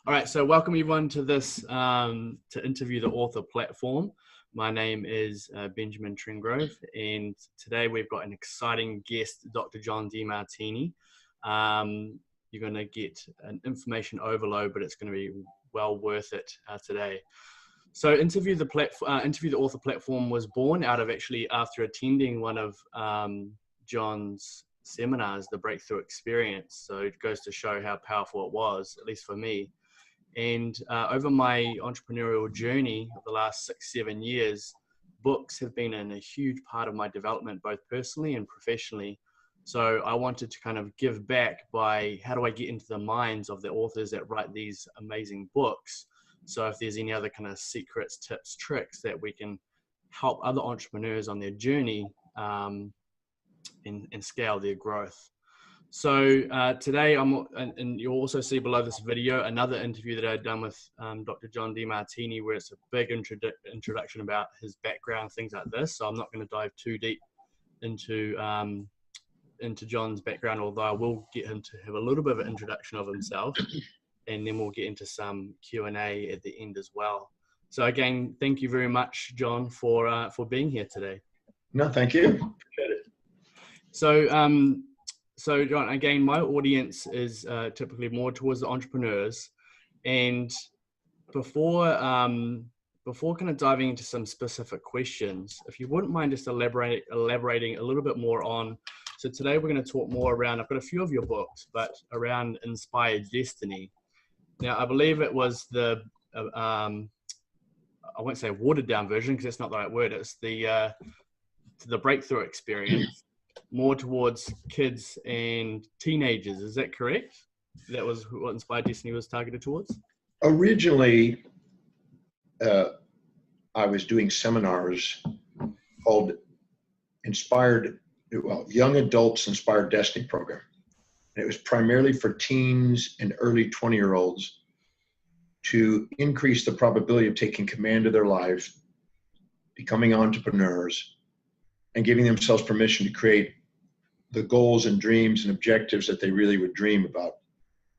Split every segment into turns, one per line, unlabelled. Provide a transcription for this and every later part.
All right, so welcome everyone to this to interview the author platform. My name is Benjamin Tringrove, and today we've got an exciting guest, Dr. John Demartini. You're going to get an information overload, but it's going to be well worth it today. So, interview the author platform was born out of actually after attending one of John's seminars, the Breakthrough Experience. So it goes to show how powerful it was, at least for me. And over my entrepreneurial journey of the last 6-7 years, books have been a huge part of my development, both personally and professionally. So I wanted to kind of give back by how do I get into the minds of the authors that write these amazing books. So if there's any other kind of secrets, tips, tricks that we can help other entrepreneurs on their journey and scale their growth. So today, and you'll also see below this video, another interview that I'd done with Dr. John Demartini, where it's a big introduction about his background, things like this. So I'm not going to dive too deep into John's background, although I will get him to have a little bit of an introduction of himself, and then we'll get into some Q&A at the end as well. So again, thank you very much, John, for being here today.
No, thank you. Appreciate it.
So John, again, my audience is typically more towards the entrepreneurs, and before kind of diving into some specific questions, if you wouldn't mind just elaborating a little bit more on. So today we're going to talk more around. I've got a few of your books, but around Inspired Destiny. Now, I believe it was the I won't say watered down version because that's not the right word. It's the Breakthrough Experience. More towards kids and teenagers, is that correct? That was what Inspired Destiny was targeted towards?
Originally, I was doing seminars called Young Adults Inspired Destiny Program. And it was primarily for teens and early 20-year-olds to increase the probability of taking command of their lives, becoming entrepreneurs, and giving themselves permission to create the goals and dreams and objectives that they really would dream about.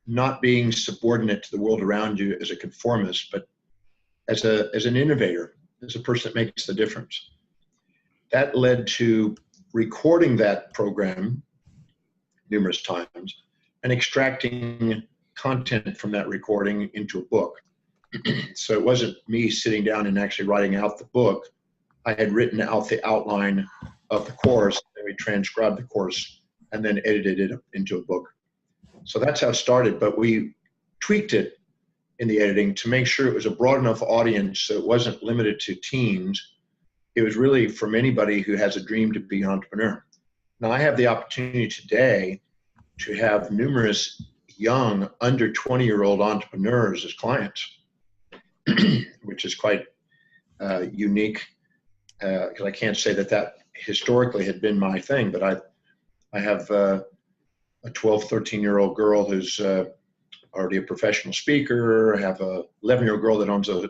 Not being subordinate to the world around you as a conformist, but as an innovator, as a person that makes the difference. That led to recording that program numerous times and extracting content from that recording into a book. So it wasn't me sitting down and actually writing out the book. I had written out the outline of the course, and we transcribed the course and then edited it into a book. So that's how it started, but we tweaked it in the editing to make sure it was a broad enough audience so it wasn't limited to teens. It was really from anybody who has a dream to be an entrepreneur. Now I have the opportunity today to have numerous young, under 20-year-old entrepreneurs as clients, which is quite unique. Because I can't say that historically had been my thing, but I have a 12, 13-year-old girl who's already a professional speaker. I have a 11-year-old girl that owns a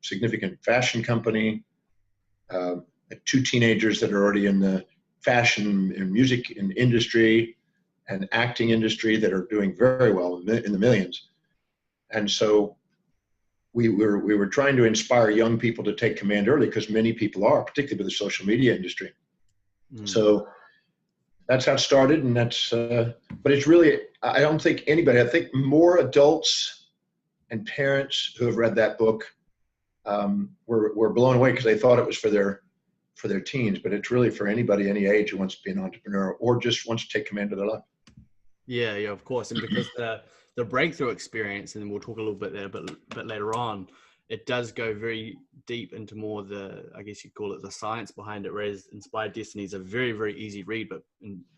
significant fashion company. 2 teenagers that are already in the fashion and music industry and acting industry that are doing very well in the millions. And so we were trying to inspire young people to take command early, because many people are, particularly with the social media industry. So that's how it started, and that's. But it's really, I don't think anybody. I think more adults and parents who have read that book were blown away because they thought it was for their teens, but it's really for anybody any age who wants to be an entrepreneur or just wants to take command of their life.
Yeah, of course, and because the Breakthrough Experience, and we'll talk a little bit there a bit later on, it does go very deep into more I guess you'd call it the science behind it, whereas Inspired Destiny is a very, very easy read, but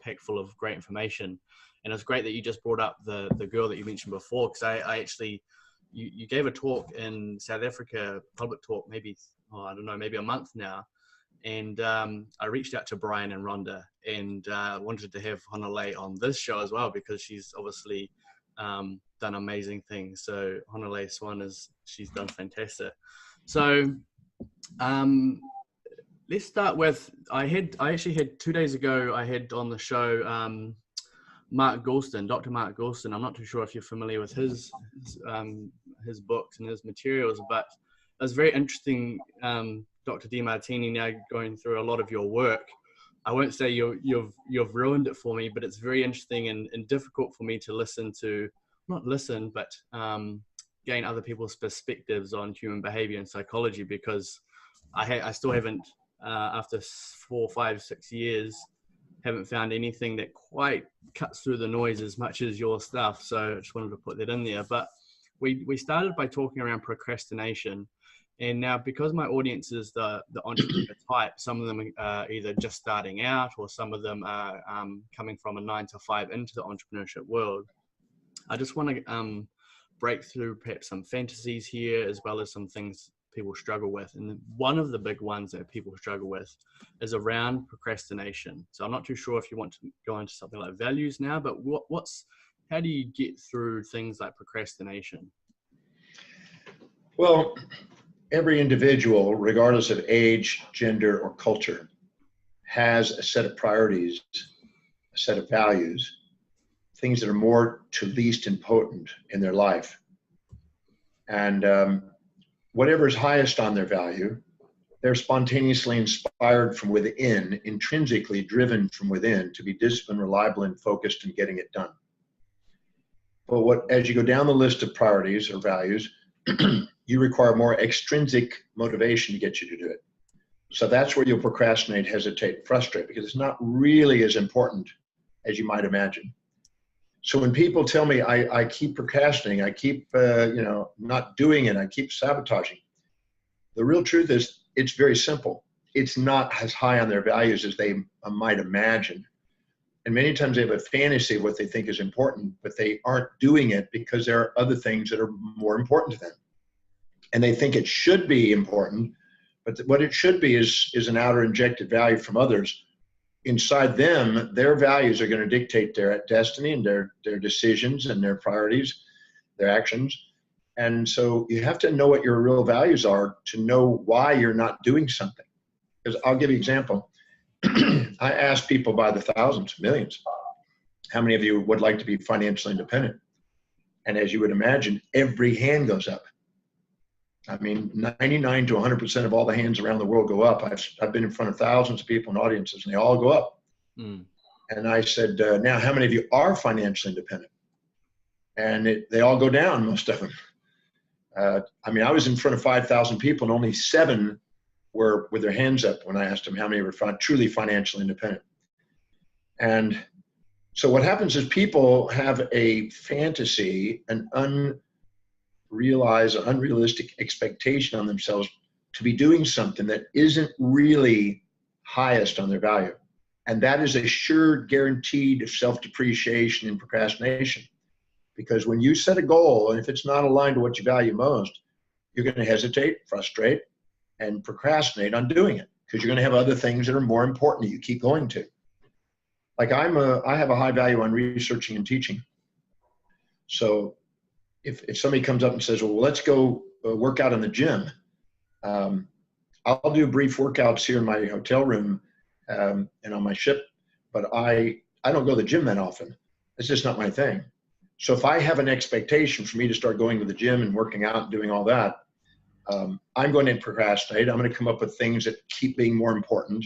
packed full of great information. And it's great that you just brought up the girl that you mentioned before, because I actually, you gave a talk in South Africa, public talk, maybe a month now. And I reached out to Brian and Rhonda and wanted to have Honolei on this show as well, because she's obviously done amazing things. So Honolei Swan she's done fantastic. So let's start with, I actually had 2 days ago, I had on the show Mark Goulston, Dr. Mark Goulston. I'm not too sure if you're familiar with his books and his materials, but it was very interesting, Dr. Demartini, now going through a lot of your work. I won't say you've ruined it for me, but it's very interesting and difficult for me to listen to, not listen, but gain other people's perspectives on human behavior and psychology, because I still haven't, after 4, 5, 6 years, haven't found anything that quite cuts through the noise as much as your stuff. So I just wanted to put that in there. But we started by talking around procrastination. And now, because my audience is the entrepreneur type, some of them are either just starting out, or some of them are coming from a 9 to 5 into the entrepreneurship world. I just want to break through perhaps some fantasies here, as well as some things people struggle with. And one of the big ones that people struggle with is around procrastination. So I'm not too sure if you want to go into something like values now, but how do you get through things like procrastination?
Well, every individual, regardless of age, gender, or culture, has a set of priorities, a set of values, things that are more to least important in their life. And whatever is highest on their value, they're spontaneously inspired from within, intrinsically driven from within to be disciplined, reliable, and focused in getting it done. But as you go down the list of priorities or values, you require more extrinsic motivation to get you to do it. So that's where you'll procrastinate, hesitate, frustrate, because it's not really as important as you might imagine. So when people tell me I keep procrastinating, I keep not doing it, I keep sabotaging, the real truth is it's very simple. It's not as high on their values as they might imagine. And many times they have a fantasy of what they think is important, but they aren't doing it because there are other things that are more important to them. And they think it should be important, but what it should be is an outer injected value from others. Inside them, their values are going to dictate their destiny and their decisions and their priorities, their actions. And so you have to know what your real values are to know why you're not doing something. Because I'll give you an example. I ask people by the thousands, millions, how many of you would like to be financially independent? And as you would imagine, every hand goes up. I mean, 99 to 100% of all the hands around the world go up. I've been in front of thousands of people and audiences, and they all go up. Mm. And I said, now, how many of you are financially independent? And they all go down, most of them. I mean, I was in front of 5,000 people, and only 7 were with their hands up when I asked them how many were truly financially independent. And so what happens is people have a fantasy, an unrealistic expectation on themselves to be doing something that isn't really highest on their value. And that is a sure guaranteed self-depreciation and procrastination. Because when you set a goal, and if it's not aligned to what you value most, you're going to hesitate, frustrate, and procrastinate on doing it, because you're going to have other things that are more important that you keep going to. Like I have a high value on researching and teaching. So if somebody comes up and says, well, let's go work out in the gym, I'll do brief workouts here in my hotel room and on my ship, but I don't go to the gym that often. It's just not my thing. So if I have an expectation for me to start going to the gym and working out and doing all that, I'm going to procrastinate. I'm going to come up with things that keep being more important.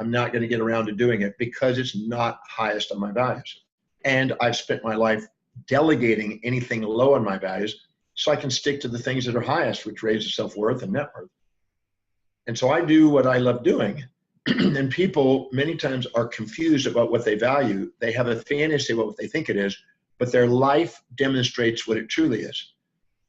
I'm not going to get around to doing it because it's not highest on my values. And I've spent my life delegating anything low on my values so I can stick to the things that are highest, which raises self-worth and net worth. And so I do what I love doing. And people many times are confused about what they value. They have a fantasy about what they think it is, but their life demonstrates what it truly is.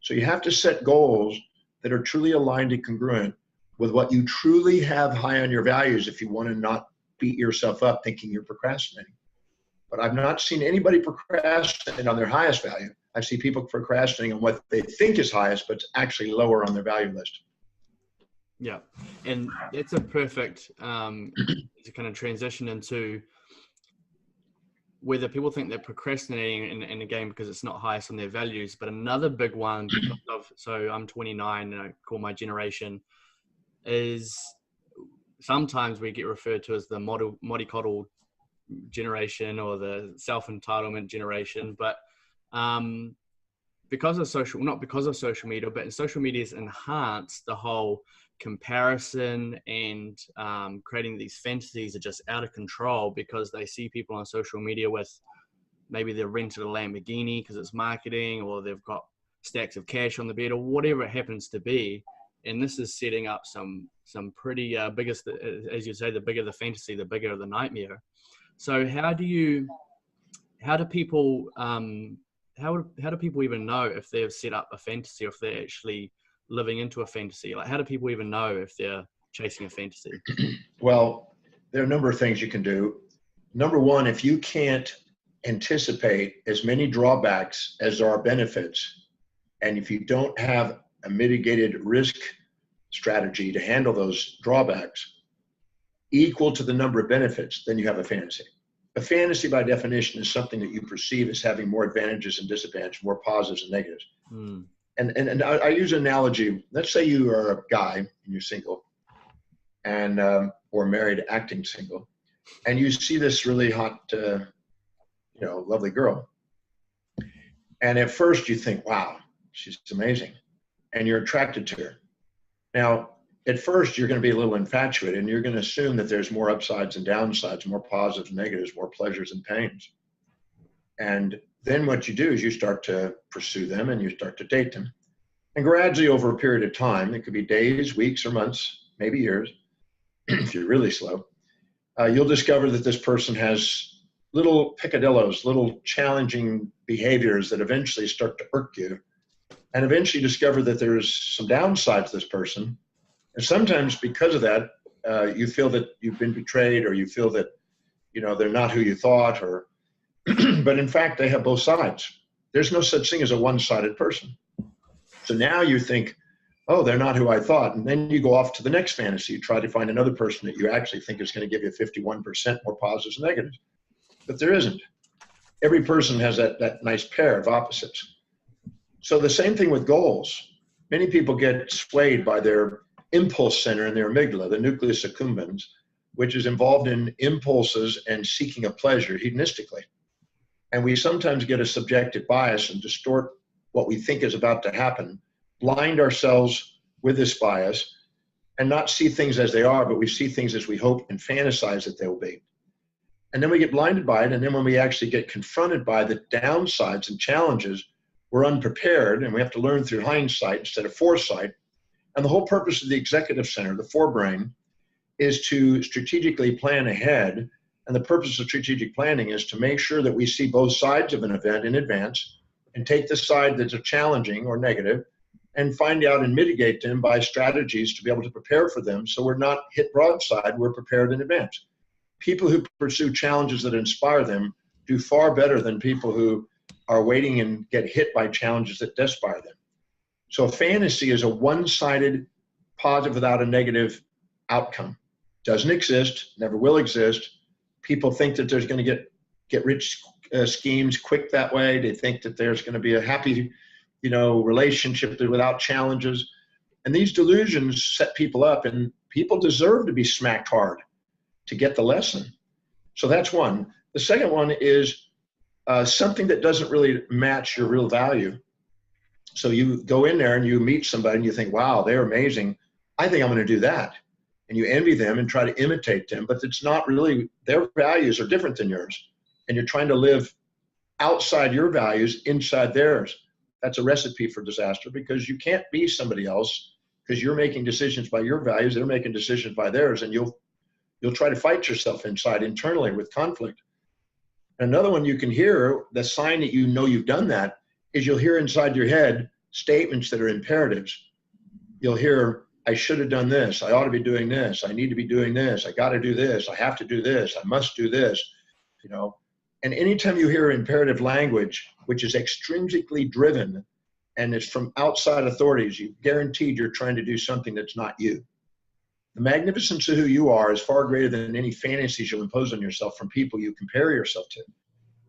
So you have to set goals that are truly aligned and congruent with what you truly have high on your values if you want to not beat yourself up thinking you're procrastinating. But I've not seen anybody procrastinate on their highest value. I see people procrastinating on what they think is highest, but it's actually lower on their value list.
Yeah. And it's a perfect to kind of transition into whether people think they're procrastinating in a game because it's not highest on their values. But another big one, because of, so I'm 29 and I call my generation, is sometimes we get referred to as the mollycoddle generation or the self-entitlement generation, but because of not because of social media, but social media has enhanced the whole comparison, and creating these fantasies are just out of control because they see people on social media with, maybe they've rented a Lamborghini because it's marketing, or they've got stacks of cash on the bed, or whatever it happens to be. And this is setting up some pretty biggest, as you say, the bigger the fantasy, the bigger the nightmare. So how do people how do people even know if they've set up a fantasy, or if they're actually living into a fantasy? Like, how do people even know if they're chasing a fantasy?
Well, there are a number of things you can do. Number one, if you can't anticipate as many drawbacks as there are benefits, and if you don't have a mitigated risk strategy to handle those drawbacks equal to the number of benefits, then you have a fantasy. A fantasy, by definition, is something that you perceive as having more advantages and disadvantages, more positives and negatives. And I use an analogy. Let's say you are a guy and you're single, and or married, acting single, and you see this really hot, lovely girl. And at first you think, wow, she's amazing, and you're attracted to her. Now, at first you're going to be a little infatuated, and you're going to assume that there's more upsides and downsides, more positives and negatives, more pleasures and pains. And then what you do is you start to pursue them, and you start to date them. And gradually, over a period of time, it could be days, weeks, or months, maybe years, if you're really slow, you'll discover that this person has little picadillos, little challenging behaviors that eventually start to irk you, and eventually discover that there's some downsides to this person. And sometimes because of that, you feel that you've been betrayed, or you feel that, they're not who you thought, or, but in fact, they have both sides. There's no such thing as a one-sided person. So now you think, oh, they're not who I thought. And then you go off to the next fantasy. You try to find another person that you actually think is going to give you 51% more positives and negatives. But there isn't. Every person has that nice pair of opposites. So the same thing with goals. Many people get swayed by their impulse center in their amygdala, the nucleus accumbens, which is involved in impulses and seeking a pleasure hedonistically. And we sometimes get a subjective bias and distort what we think is about to happen, blind ourselves with this bias, and not see things as they are, but we see things as we hope and fantasize that they will be. And then we get blinded by it, and then when we actually get confronted by the downsides and challenges, we're unprepared, and we have to learn through hindsight instead of foresight. And the whole purpose of the executive center, the forebrain, is to strategically plan ahead. And the purpose of strategic planning is to make sure that we see both sides of an event in advance, and take the side that's challenging or negative, and find out and mitigate them by strategies to be able to prepare for them. So we're not hit broadside, we're prepared in advance. People who pursue challenges that inspire them do far better than people who are waiting and get hit by challenges that inspire them. So a fantasy is a one-sided positive without a negative outcome. Doesn't exist, never will exist. People think that there's going to get rich schemes quick that way. They think that there's going to be a happy, relationship without challenges. And these delusions set people up, and people deserve to be smacked hard to get the lesson. So that's one. The second one is something that doesn't really match your real value. So you go in there and you meet somebody and you think, wow, they're amazing. I think I'm going to do that. And you envy them and try to imitate them, but it's not really, their values are different than yours. And you're trying to live outside your values, inside theirs. That's a recipe for disaster, because you can't be somebody else, because you're making decisions by your values, they're making decisions by theirs, and you'll try to fight yourself inside internally with conflict. Another one you can hear, the sign that you know you've done that, is you'll hear inside your head statements that are imperatives. You'll hear, I should have done this, I ought to be doing this, I need to be doing this, I got to do this, I have to do this, I must do this, And anytime you hear imperative language, which is extrinsically driven and it's from outside authorities, you're guaranteed you're trying to do something that's not you. The magnificence of who you are is far greater than any fantasies you'll impose on yourself from people you compare yourself to.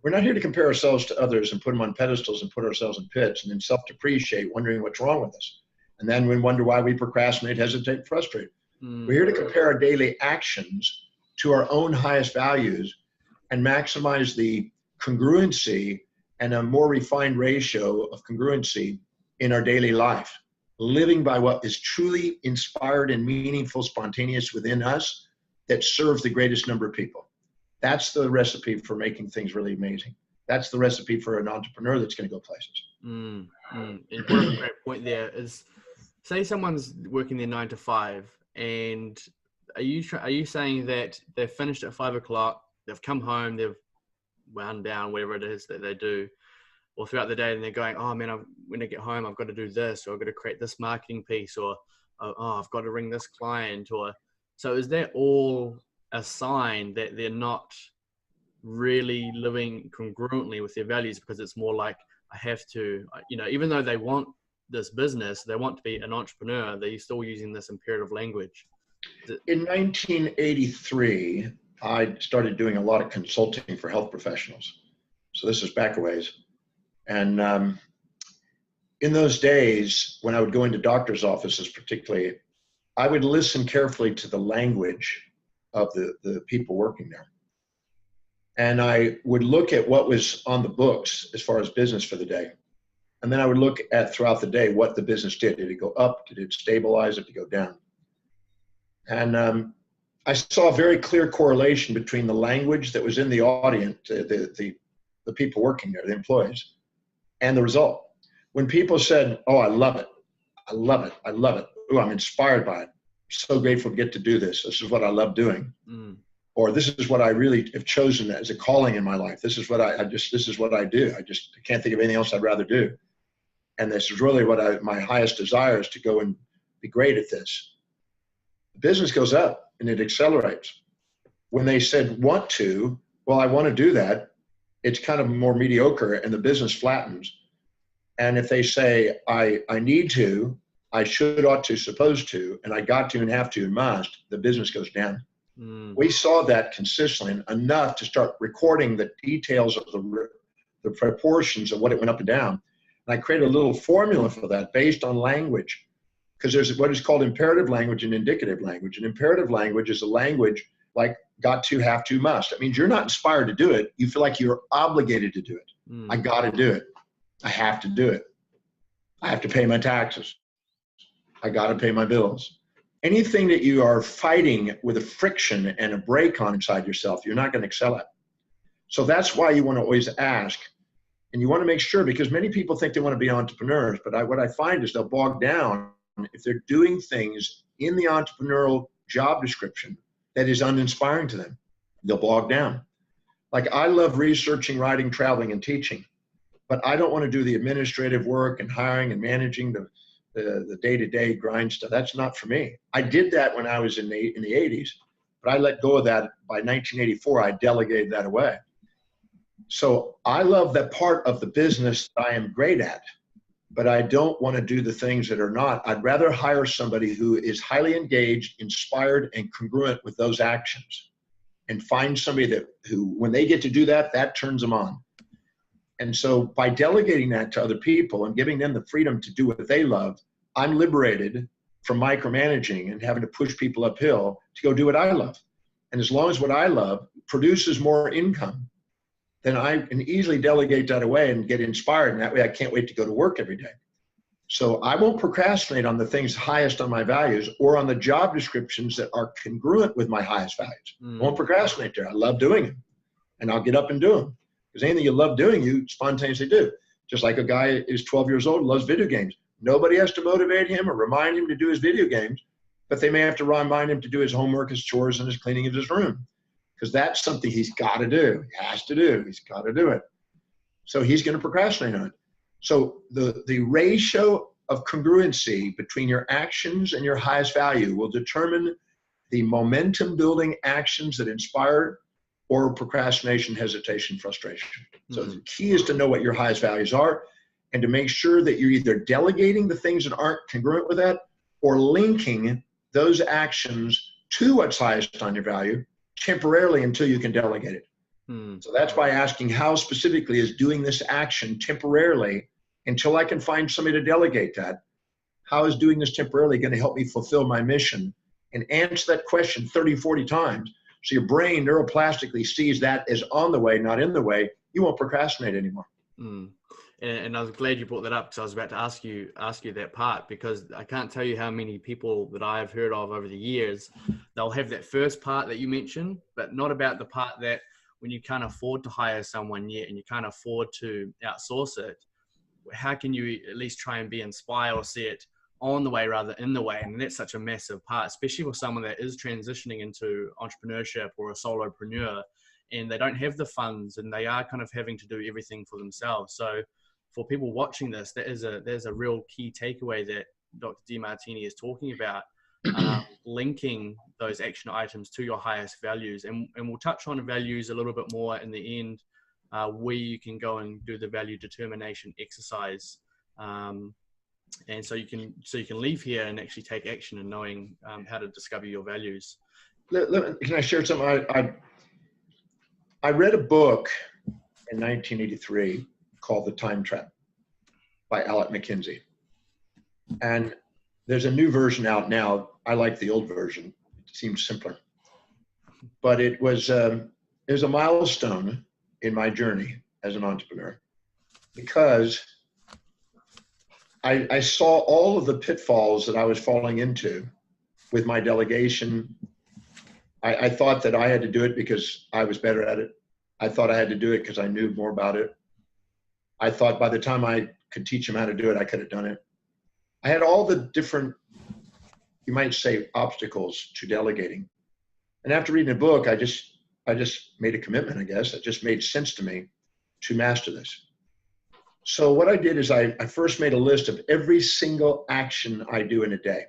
We're not here to compare ourselves to others and put them on pedestals and put ourselves in pits and then self-depreciate, wondering what's wrong with us. And then we wonder why we procrastinate, hesitate, frustrate. We're here to compare our daily actions to our own highest values and maximize the congruency and a more refined ratio of congruency in our daily life, living by what is truly inspired and meaningful, spontaneous within us that serves the greatest number of people. That's the recipe for making things really amazing. That's the recipe for an entrepreneur that's going to go places.
And you brought up a great point there is, say someone's working their 9 to 5, and are you saying that they've finished at 5 o'clock, they've come home, they've wound down, whatever it is that they do, or throughout the day, and they're going, oh man, when I get home, I've got to do this, or I've got to create this marketing piece, or oh, I've got to ring this client, or so is that all a sign that they're not really living congruently with their values, because it's more like, I have to, even though they want this business, they want to be an entrepreneur, they're still using this imperative language?
In 1983, I started doing a lot of consulting for health professionals. So this is back a ways. And in those days, when I would go into doctors' offices particularly, I would listen carefully to the language of the people working there. And I would look at what was on the books as far as business for the day. And then I would look at throughout the day what the business did. Did it go up? Did it stabilize? Did it go down? And I saw a very clear correlation between the language that was in the audience, the people working there, the employees, and the result. When people said, oh, I love it. I love it. I love it. Oh, I'm inspired by it. I'm so grateful to get to do this. This is what I love doing. Or this is what I really have chosen as a calling in my life. This is what this is what I do. I can't think of anything else I'd rather do. And this is really what my highest desire is, to go and be great at this. The business goes up and it accelerates. When they said want to, well, I want to do that, it's kind of more mediocre and the business flattens. And if they say, I need to, I should, ought to, supposed to, and I got to and have to and must, the business goes down. We saw that consistently enough to start recording the details of the proportions of what it went up and down. And I created a little formula for that based on language, because there's what is called imperative language and indicative language. And imperative language is a language like got to, have to, must. That means you're not inspired to do it. You feel like you're obligated to do it. I got to do it. I have to do it. I have to pay my taxes. I got to pay my bills. Anything that you are fighting with a friction and a brake on inside yourself, you're not going to excel at. So that's why you want to always ask, and you want to make sure, because many people think they want to be entrepreneurs, but what I find is they'll bog down if they're doing things in the entrepreneurial job description that is uninspiring to them. They'll bog down. Like, I love researching, writing, traveling, and teaching, but I don't want to do the administrative work and hiring and managing the day-to-day grind stuff. That's not for me. I did that when I was in the 80s, but I let go of that. By 1984, I delegated that away. So I love that part of the business that I am great at, but I don't want to do the things that are not. I'd rather hire somebody who is highly engaged, inspired, and congruent with those actions, and find somebody who, when they get to do that, that turns them on. And so by delegating that to other people and giving them the freedom to do what they love, I'm liberated from micromanaging and having to push people uphill to go do what I love. And as long as what I love produces more income, then I can easily delegate that away and get inspired. And that way I can't wait to go to work every day. So I won't procrastinate on the things highest on my values or on the job descriptions that are congruent with my highest values. I won't procrastinate there. I love doing them, and I'll get up and do them. Because anything you love doing, you spontaneously do. Just like a guy is 12 years old and loves video games. Nobody has to motivate him or remind him to do his video games, but they may have to remind him to do his homework, his chores, and his cleaning of his room. Because that's something he's got to do. He has to do. He's got to do it. So he's going to procrastinate on it. So the ratio of congruency between your actions and your highest value will determine the momentum building actions that inspire or procrastination, hesitation, frustration. So the key is to know what your highest values are and to make sure that you're either delegating the things that aren't congruent with that or linking those actions to what's highest on your value temporarily until you can delegate it. So that's why asking how specifically is doing this action temporarily until I can find somebody to delegate that. How is doing this temporarily going to help me fulfill my mission? And answer that question 30, 40 times So your brain neuroplastically sees that as on the way, not in the way. You won't procrastinate anymore.
Mm. And I was glad you brought that up, because I was about to ask you that part, because I can't tell you how many people that I've heard of over the years, they'll have that first part that you mentioned, but not about the part that when you can't afford to hire someone yet and you can't afford to outsource it, how can you at least try and be inspired or see it on the way rather than in the way? And that's such a massive part, especially with someone that is transitioning into entrepreneurship or a solopreneur, and they don't have the funds and they are kind of having to do everything for themselves. So for people watching this, there's a real key takeaway that Dr. Demartini is talking about, linking those action items to your highest values. And we'll touch on values a little bit more in the end, where you can go and do the value determination exercise. And so you can leave here and actually take action in knowing how to discover your values.
Can I share something? I read a book in 1983 called The Time Trap by Alec McKinsey. And there's a new version out now. I like the old version. It seems simpler. But it was a milestone in my journey as an entrepreneur, because I saw all of the pitfalls that I was falling into with my delegation. I thought that I had to do it because I was better at it. I thought I had to do it because I knew more about it. I thought by the time I could teach them how to do it, I could have done it. I had all the different, you might say, obstacles to delegating. And after reading the book, I just made a commitment, I guess. It just made sense to me to master this. So what I did is I first made a list of every single action I do in a day.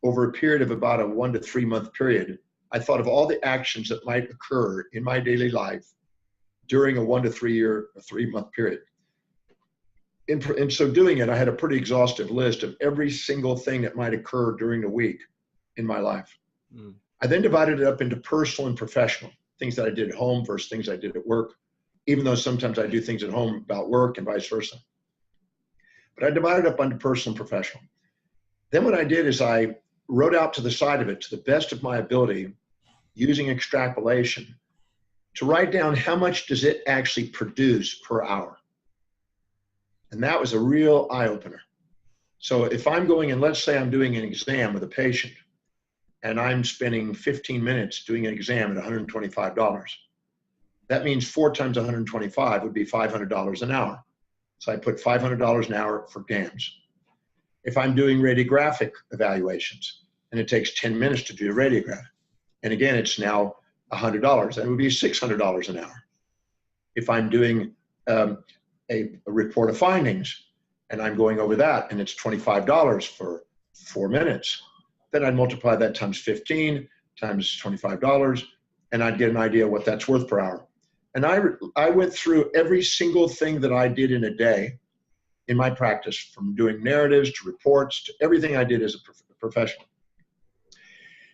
Over a period of about a 1 to 3 month period, I thought of all the actions that might occur in my daily life during a 1 to 3 month period. In so doing it, I had a pretty exhaustive list of every single thing that might occur during the week in my life. Mm. I then divided it up into personal and professional, things that I did at home versus things I did at work, even though sometimes I do things at home about work and vice versa. But I divided up into personal and professional. Then what I did is I wrote out to the side of it, to the best of my ability, using extrapolation, to write down how much does it actually produce per hour. And that was a real eye-opener. So if I'm going and let's say I'm doing an exam with a patient and I'm spending 15 minutes doing an exam at $125, that means 4 times 125 would be $500 an hour. So I put $500 an hour for GAMs. If I'm doing radiographic evaluations and it takes 10 minutes to do a radiograph, and again, it's now $100, that would be $600 an hour. If I'm doing a report of findings and I'm going over that and it's $25 for 4 minutes, then I'd multiply that times 15 times $25 and I'd get an idea what that's worth per hour. And I went through every single thing that I did in a day in my practice, from doing narratives to reports to everything I did as a professional.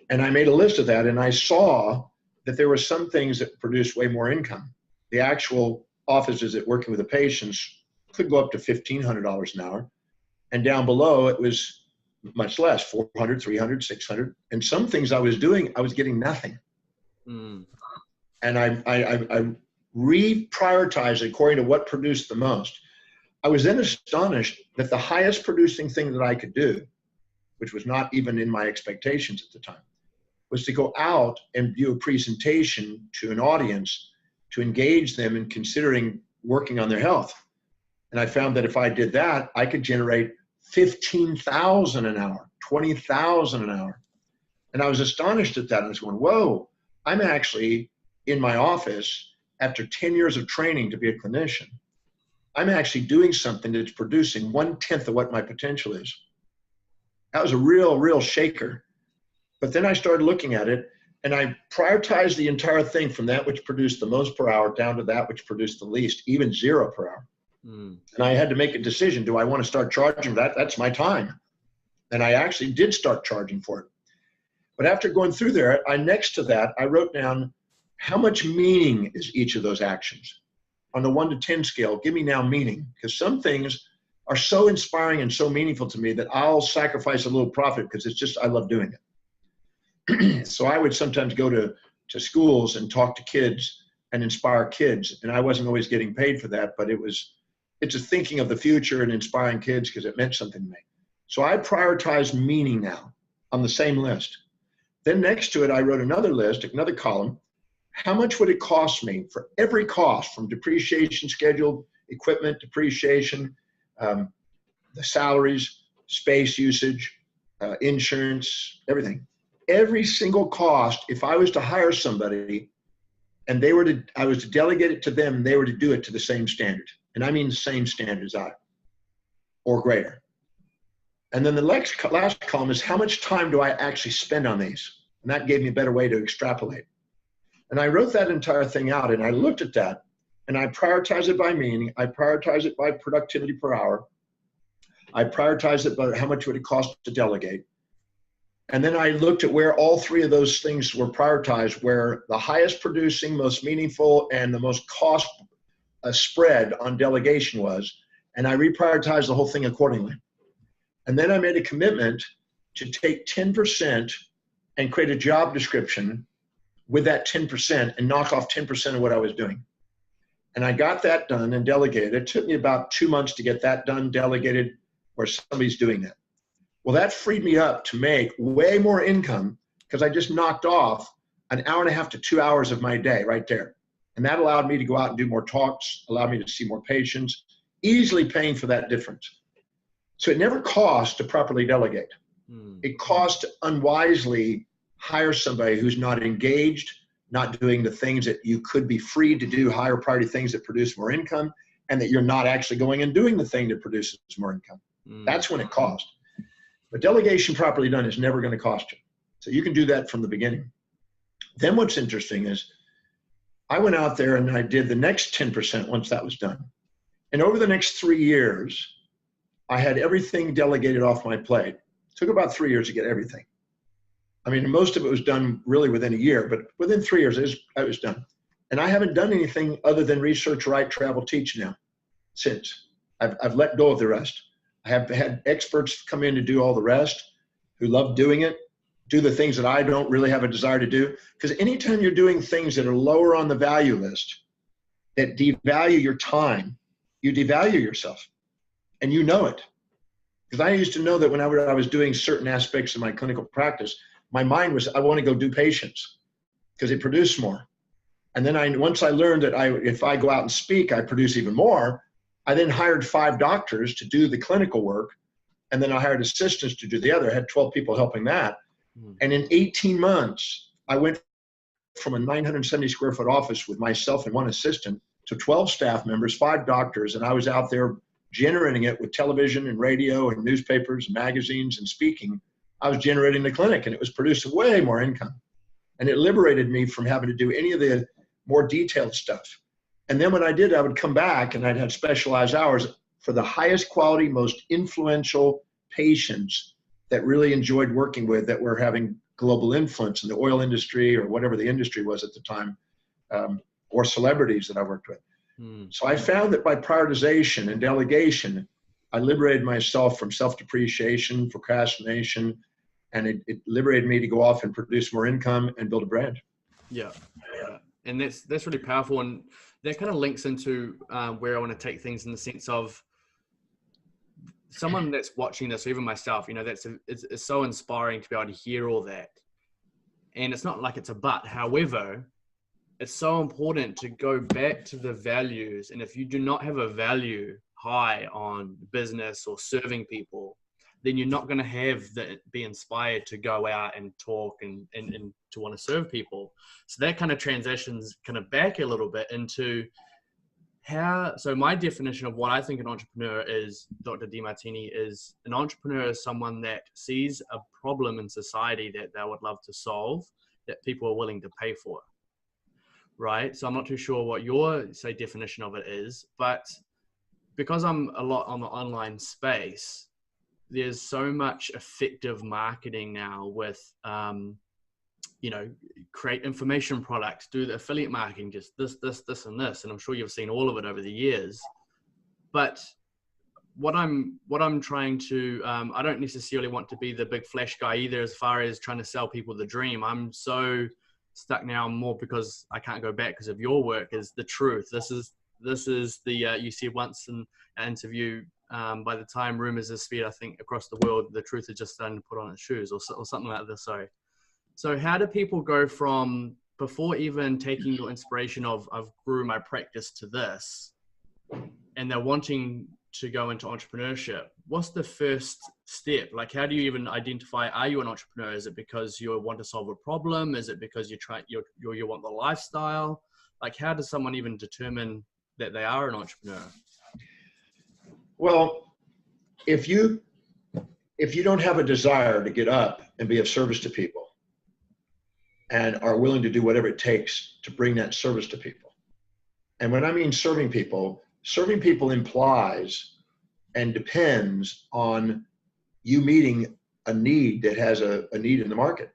And I made a list of that, and I saw that there were some things that produced way more income. The actual office visit working with the patients could go up to $1,500 an hour. And down below, it was much less, $400, $300, $600. And some things I was doing, I was getting nothing. Mm. And I reprioritized according to what produced the most. I was then astonished that the highest producing thing that I could do, which was not even in my expectations at the time, was to go out and do a presentation to an audience to engage them in considering working on their health. And I found that if I did that, I could generate $15,000 an hour, $20,000 an hour. And I was astonished at that. I was going, whoa, I'm actually in my office after 10 years of training to be a clinician. I'm actually doing something that's producing 1/10 of what my potential is. That was a real shaker. But then I started looking at it and I prioritized the entire thing from that which produced the most per hour down to that which produced the least, even 0 per hour. Mm. And I had to make a decision. Do I want to start charging that? That's my time. And I actually did start charging for it. But after going through there, next to that, I wrote down how much meaning is each of those actions. On the 1 to 10 scale, give me now meaning, because some things are so inspiring and so meaningful to me that I'll sacrifice a little profit because it's just, I love doing it. So I would sometimes go to to schools and talk to kids and inspire kids. And I wasn't always getting paid for that, but it's a thinking of the future and inspiring kids because it meant something to me. So I prioritize meaning now on the same list. Then next to it, I wrote another list, another column. How much would it cost me for every cost, from depreciation scheduled, equipment depreciation, the salaries, space usage, insurance, everything. Every single cost, if I was to hire somebody and I was to delegate it to them, they were to do it to the same standard. And I mean the same standard as I, or greater. And then the last column is how much time do I actually spend on these? And that gave me a better way to extrapolate. And I wrote that entire thing out and I looked at that and I prioritize it by meaning. I prioritize it by productivity per hour. I prioritize it by how much would it cost to delegate. And then I looked at where all three of those things were prioritized, where the highest producing, most meaningful, and the most cost spread on delegation was. And I reprioritized the whole thing accordingly. And then I made a commitment to take 10% and create a job description with that 10% and knock off 10% of what I was doing. And I got that done and delegated. It took me about 2 months to get that done, delegated, where somebody's doing that. Well, that freed me up to make way more income because I just knocked off an hour and a half to 2 hours of my day right there. And that allowed me to go out and do more talks, allowed me to see more patients, easily paying for that difference. So it never cost to properly delegate. It cost to unwisely hire somebody who's not engaged, not doing the things that you could be free to do, higher priority things that produce more income, and that you're not actually going and doing the thing that produces more income. That's when it costs. But delegation properly done is never going to cost you. So you can do that from the beginning. Then what's interesting is I went out there and I did the next 10% once that was done. And over the next 3 years, I had everything delegated off my plate. It took about 3 years to get everything. I mean, most of it was done really within a year, but within 3 years, it was done. And I haven't done anything other than research, write, travel, teach now since. I've let go of the rest. I have had experts come in to do all the rest who love doing it, do the things that I don't really have a desire to do. Because anytime you're doing things that are lower on the value list, that devalue your time, you devalue yourself. And you know it. Because I used to know that whenever I was doing certain aspects of my clinical practice, my mind was, I want to go do patients because it produced more. And then once I learned that if I go out and speak, I produce even more, I then hired 5 doctors to do the clinical work. And then I hired assistants to do the other. I had 12 people helping that. And in 18 months, I went from a 970 square foot office with myself and 1 assistant to 12 staff members, 5 doctors. And I was out there generating it with television and radio and newspapers and magazines and speaking. I was generating the clinic and it was producing way more income. And it liberated me from having to do any of the more detailed stuff. And then when I did, I would come back and I'd have specialized hours for the highest quality, most influential patients that really enjoyed working with, that were having global influence in the oil industry or whatever the industry was at the time, or celebrities that I worked with. So I found that by prioritization and delegation, I liberated myself from self-depreciation, procrastination, and it liberated me to go off and produce more income and build a brand.
Yeah. And that's really powerful. And that kind of links into where I want to take things in the sense of someone that's watching this, even myself, it's so inspiring to be able to hear all that. And it's not like it's a but. However, it's so important to go back to the values. And if you do not have a value high on business or serving people, then you're not going to be inspired to go out and talk and to want to serve people. So that kind of transitions kind of back a little bit into so my definition of what I think an entrepreneur is, Dr. Demartini, is an entrepreneur is someone that sees a problem in society that they would love to solve, that people are willing to pay for. Right? So I'm not too sure what your, definition of it is, but because I'm a lot on the online space, there's so much effective marketing now with, create information products, do the affiliate marketing, just this, and this. And I'm sure you've seen all of it over the years. But what I'm trying to, I don't necessarily want to be the big flash guy either, as far as trying to sell people the dream. I'm so stuck now more because I can't go back because of your work, is the truth. This is the, you said once in an interview, by the time rumors are spread, I think, across the world, the truth is just starting to put on its shoes, or something like this. So how do people go from before even taking your inspiration of I've grew my practice to this, and they're wanting to go into entrepreneurship? What's the first step? Like, how do you even identify, are you an entrepreneur? Is it because you want to solve a problem? Is it because you want the lifestyle? Like, how does someone even determine that they are an entrepreneur?
Well, if you don't have a desire to get up and be of service to people and are willing to do whatever it takes to bring that service to people. And when I mean serving people implies and depends on you meeting a need that has a need in the market.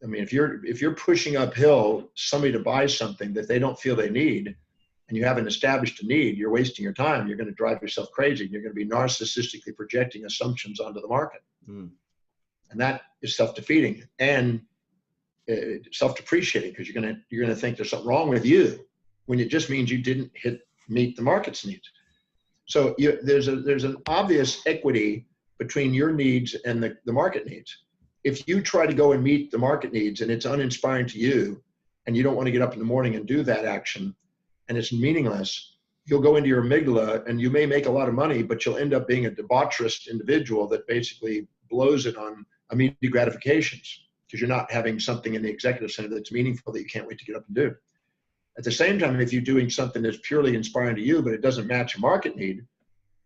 I mean, if you're pushing uphill somebody to buy something that they don't feel they need, and you haven't established a need, you're wasting your time. You're going to drive yourself crazy. You're going to be narcissistically projecting assumptions onto the market. And that is self-defeating and self-depreciating, because you're going to think there's something wrong with you when it just means you didn't meet the market's needs. So there's an obvious equity between your needs and the market needs. If you try to go and meet the market needs and it's uninspiring to you, and you don't want to get up in the morning and do that action, and it's meaningless, you'll go into your amygdala and you may make a lot of money, but you'll end up being a debaucherous individual that basically blows it on immediate gratifications, because you're not having something in the executive center that's meaningful that you can't wait to get up and do. At the same time, if you're doing something that's purely inspiring to you, but it doesn't match a market need,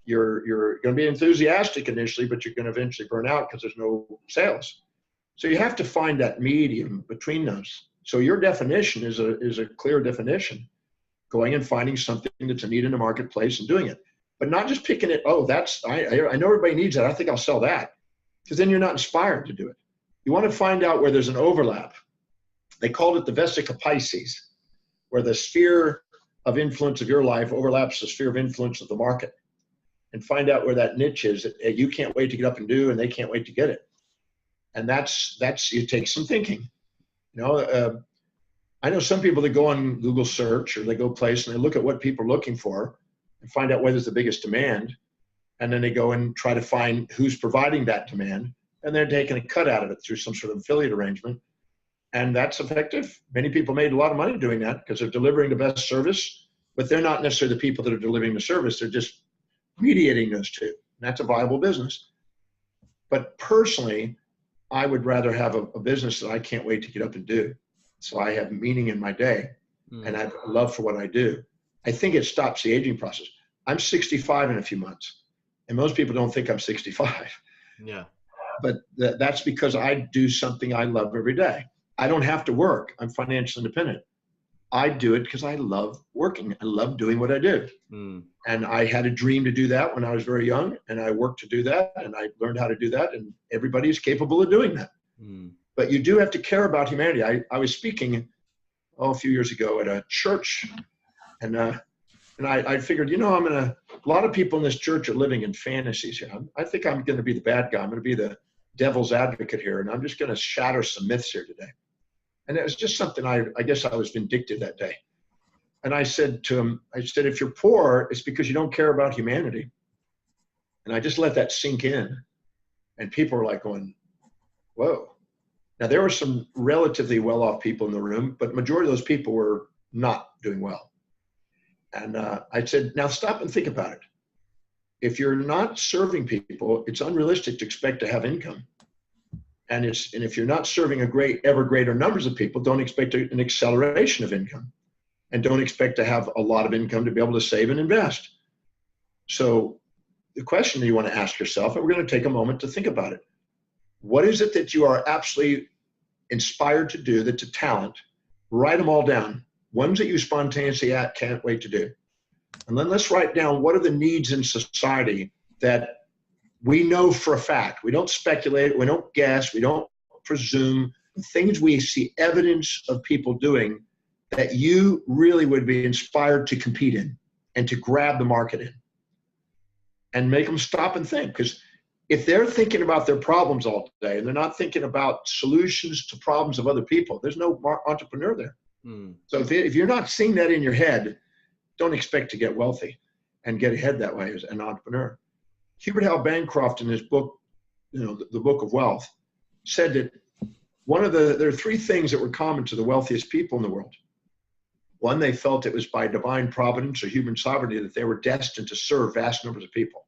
you're going to be enthusiastic initially, but you're going to eventually burn out because there's no sales. So you have to find that medium between those. So your definition is a clear definition, going and finding something that's a need in the marketplace and doing it, but not just picking it. Oh, I know everybody needs that. I think I'll sell that, because then you're not inspired to do it. You want to find out where there's an overlap. They called it the Vesica Pisces, where the sphere of influence of your life overlaps the sphere of influence of the market, and find out where that niche is that you can't wait to get up and do, and they can't wait to get it. And that's it takes some thinking. I know some people that go on Google search or they go place and they look at what people are looking for and find out where there's the biggest demand. And then they go and try to find who's providing that demand, and they're taking a cut out of it through some sort of affiliate arrangement. And that's effective. Many people made a lot of money doing that because they're delivering the best service, but they're not necessarily the people that are delivering the service. They're just mediating those two. And that's a viable business. But personally, I would rather have a business that I can't wait to get up and do. So I have meaning in my day, and I have a love for what I do. I think it stops the aging process. I'm 65 in a few months, and most people don't think I'm 65.
Yeah.
But that's because I do something I love every day. I don't have to work. I'm financially independent. I do it because I love working. I love doing what I do. And I had a dream to do that when I was very young, and I worked to do that, and I learned how to do that, and everybody's capable of doing that. But you do have to care about humanity. I was speaking a few years ago at a church, and I figured, a lot of people in this church are living in fantasies here. I think I'm going to be the bad guy. I'm going to be the devil's advocate here, and I'm just going to shatter some myths here today. And it was just something I guess I was vindictive that day. And I said to him, if you're poor, it's because you don't care about humanity. And I just let that sink in. And people were like going, whoa. Now, there were some relatively well-off people in the room, but majority of those people were not doing well. And I said, now stop and think about it. If you're not serving people, it's unrealistic to expect to have income. And if you're not serving ever greater numbers of people, don't expect an acceleration of income, and don't expect to have a lot of income to be able to save and invest. So the question that you want to ask yourself, and we're going to take a moment to think about it. What is it that you are absolutely inspired to do that's a talent? Write them all down. Ones that you spontaneously can't wait to do. And then let's write down what are the needs in society that we know for a fact. We don't speculate, we don't guess, we don't presume. Things we see evidence of people doing that you really would be inspired to compete in and to grab the market in. And make them stop and think, because if they're thinking about their problems all day and they're not thinking about solutions to problems of other people, there's no entrepreneur there. So if you're not seeing that in your head, don't expect to get wealthy and get ahead that way as an entrepreneur. Hubert Hal Bancroft, in his book, the Book of Wealth, said that there are three things that were common to the wealthiest people in the world. One, they felt it was by divine providence or human sovereignty that they were destined to serve vast numbers of people.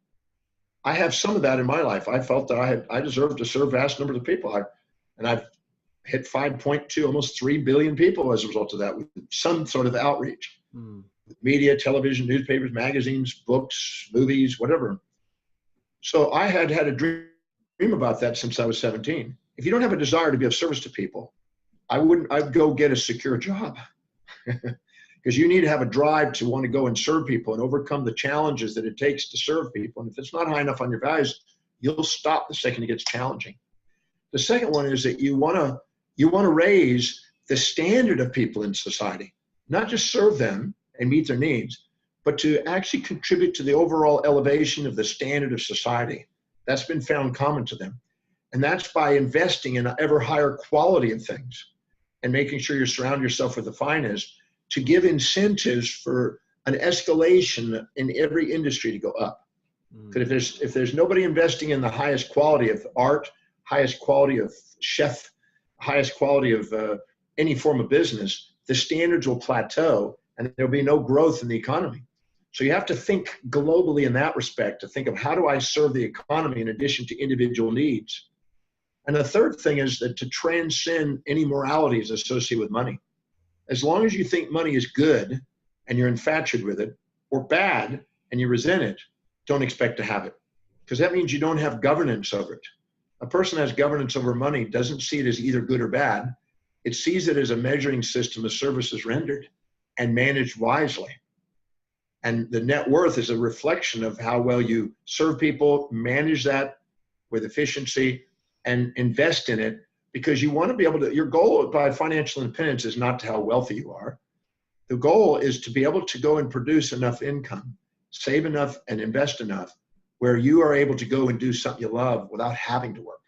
I have some of that in my life. I felt that I deserved to serve vast numbers of people. I've hit 5.2, almost 3 billion people as a result of that, with some sort of outreach. Media, television, newspapers, magazines, books, movies, whatever. So I had a dream about that since I was 17. If you don't have a desire to be of service to people, I'd go get a secure job. Because you need to have a drive to want to go and serve people and overcome the challenges that it takes to serve people. And if it's not high enough on your values, you'll stop the second it gets challenging. The second one is that you want to raise the standard of people in society, not just serve them and meet their needs, but to actually contribute to the overall elevation of the standard of society. That's been found common to them. And that's by investing in an ever higher quality of things and making sure you surround yourself with the finest, to give incentives for an escalation in every industry to go up. Because if there's nobody investing in the highest quality of art, highest quality of chef, highest quality of any form of business, the standards will plateau and there'll be no growth in the economy. So you have to think globally in that respect, to think of how do I serve the economy in addition to individual needs. And the third thing is that to transcend any moralities associated with money. As long as you think money is good and you're infatuated with it, or bad and you resent it, don't expect to have it. Because that means you don't have governance over it. A person has governance over money doesn't see it as either good or bad. It sees it as a measuring system of services rendered and managed wisely. And the net worth is a reflection of how well you serve people, manage that with efficiency, and invest in it. Because you want to be able to, your goal by financial independence is not how wealthy you are. The goal is to be able to go and produce enough income, save enough and invest enough where you are able to go and do something you love without having to work.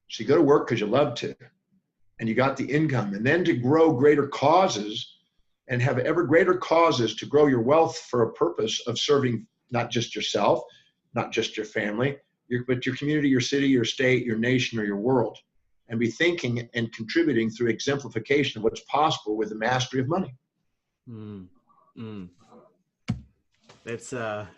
So you go to work because you love to, and you got the income, and then to grow greater causes and have ever greater causes to grow your wealth for a purpose of serving not just yourself, not just your family, but your community, your city, your state, your nation, or your world. And be thinking and contributing through exemplification of what's possible with the mastery of money.
That's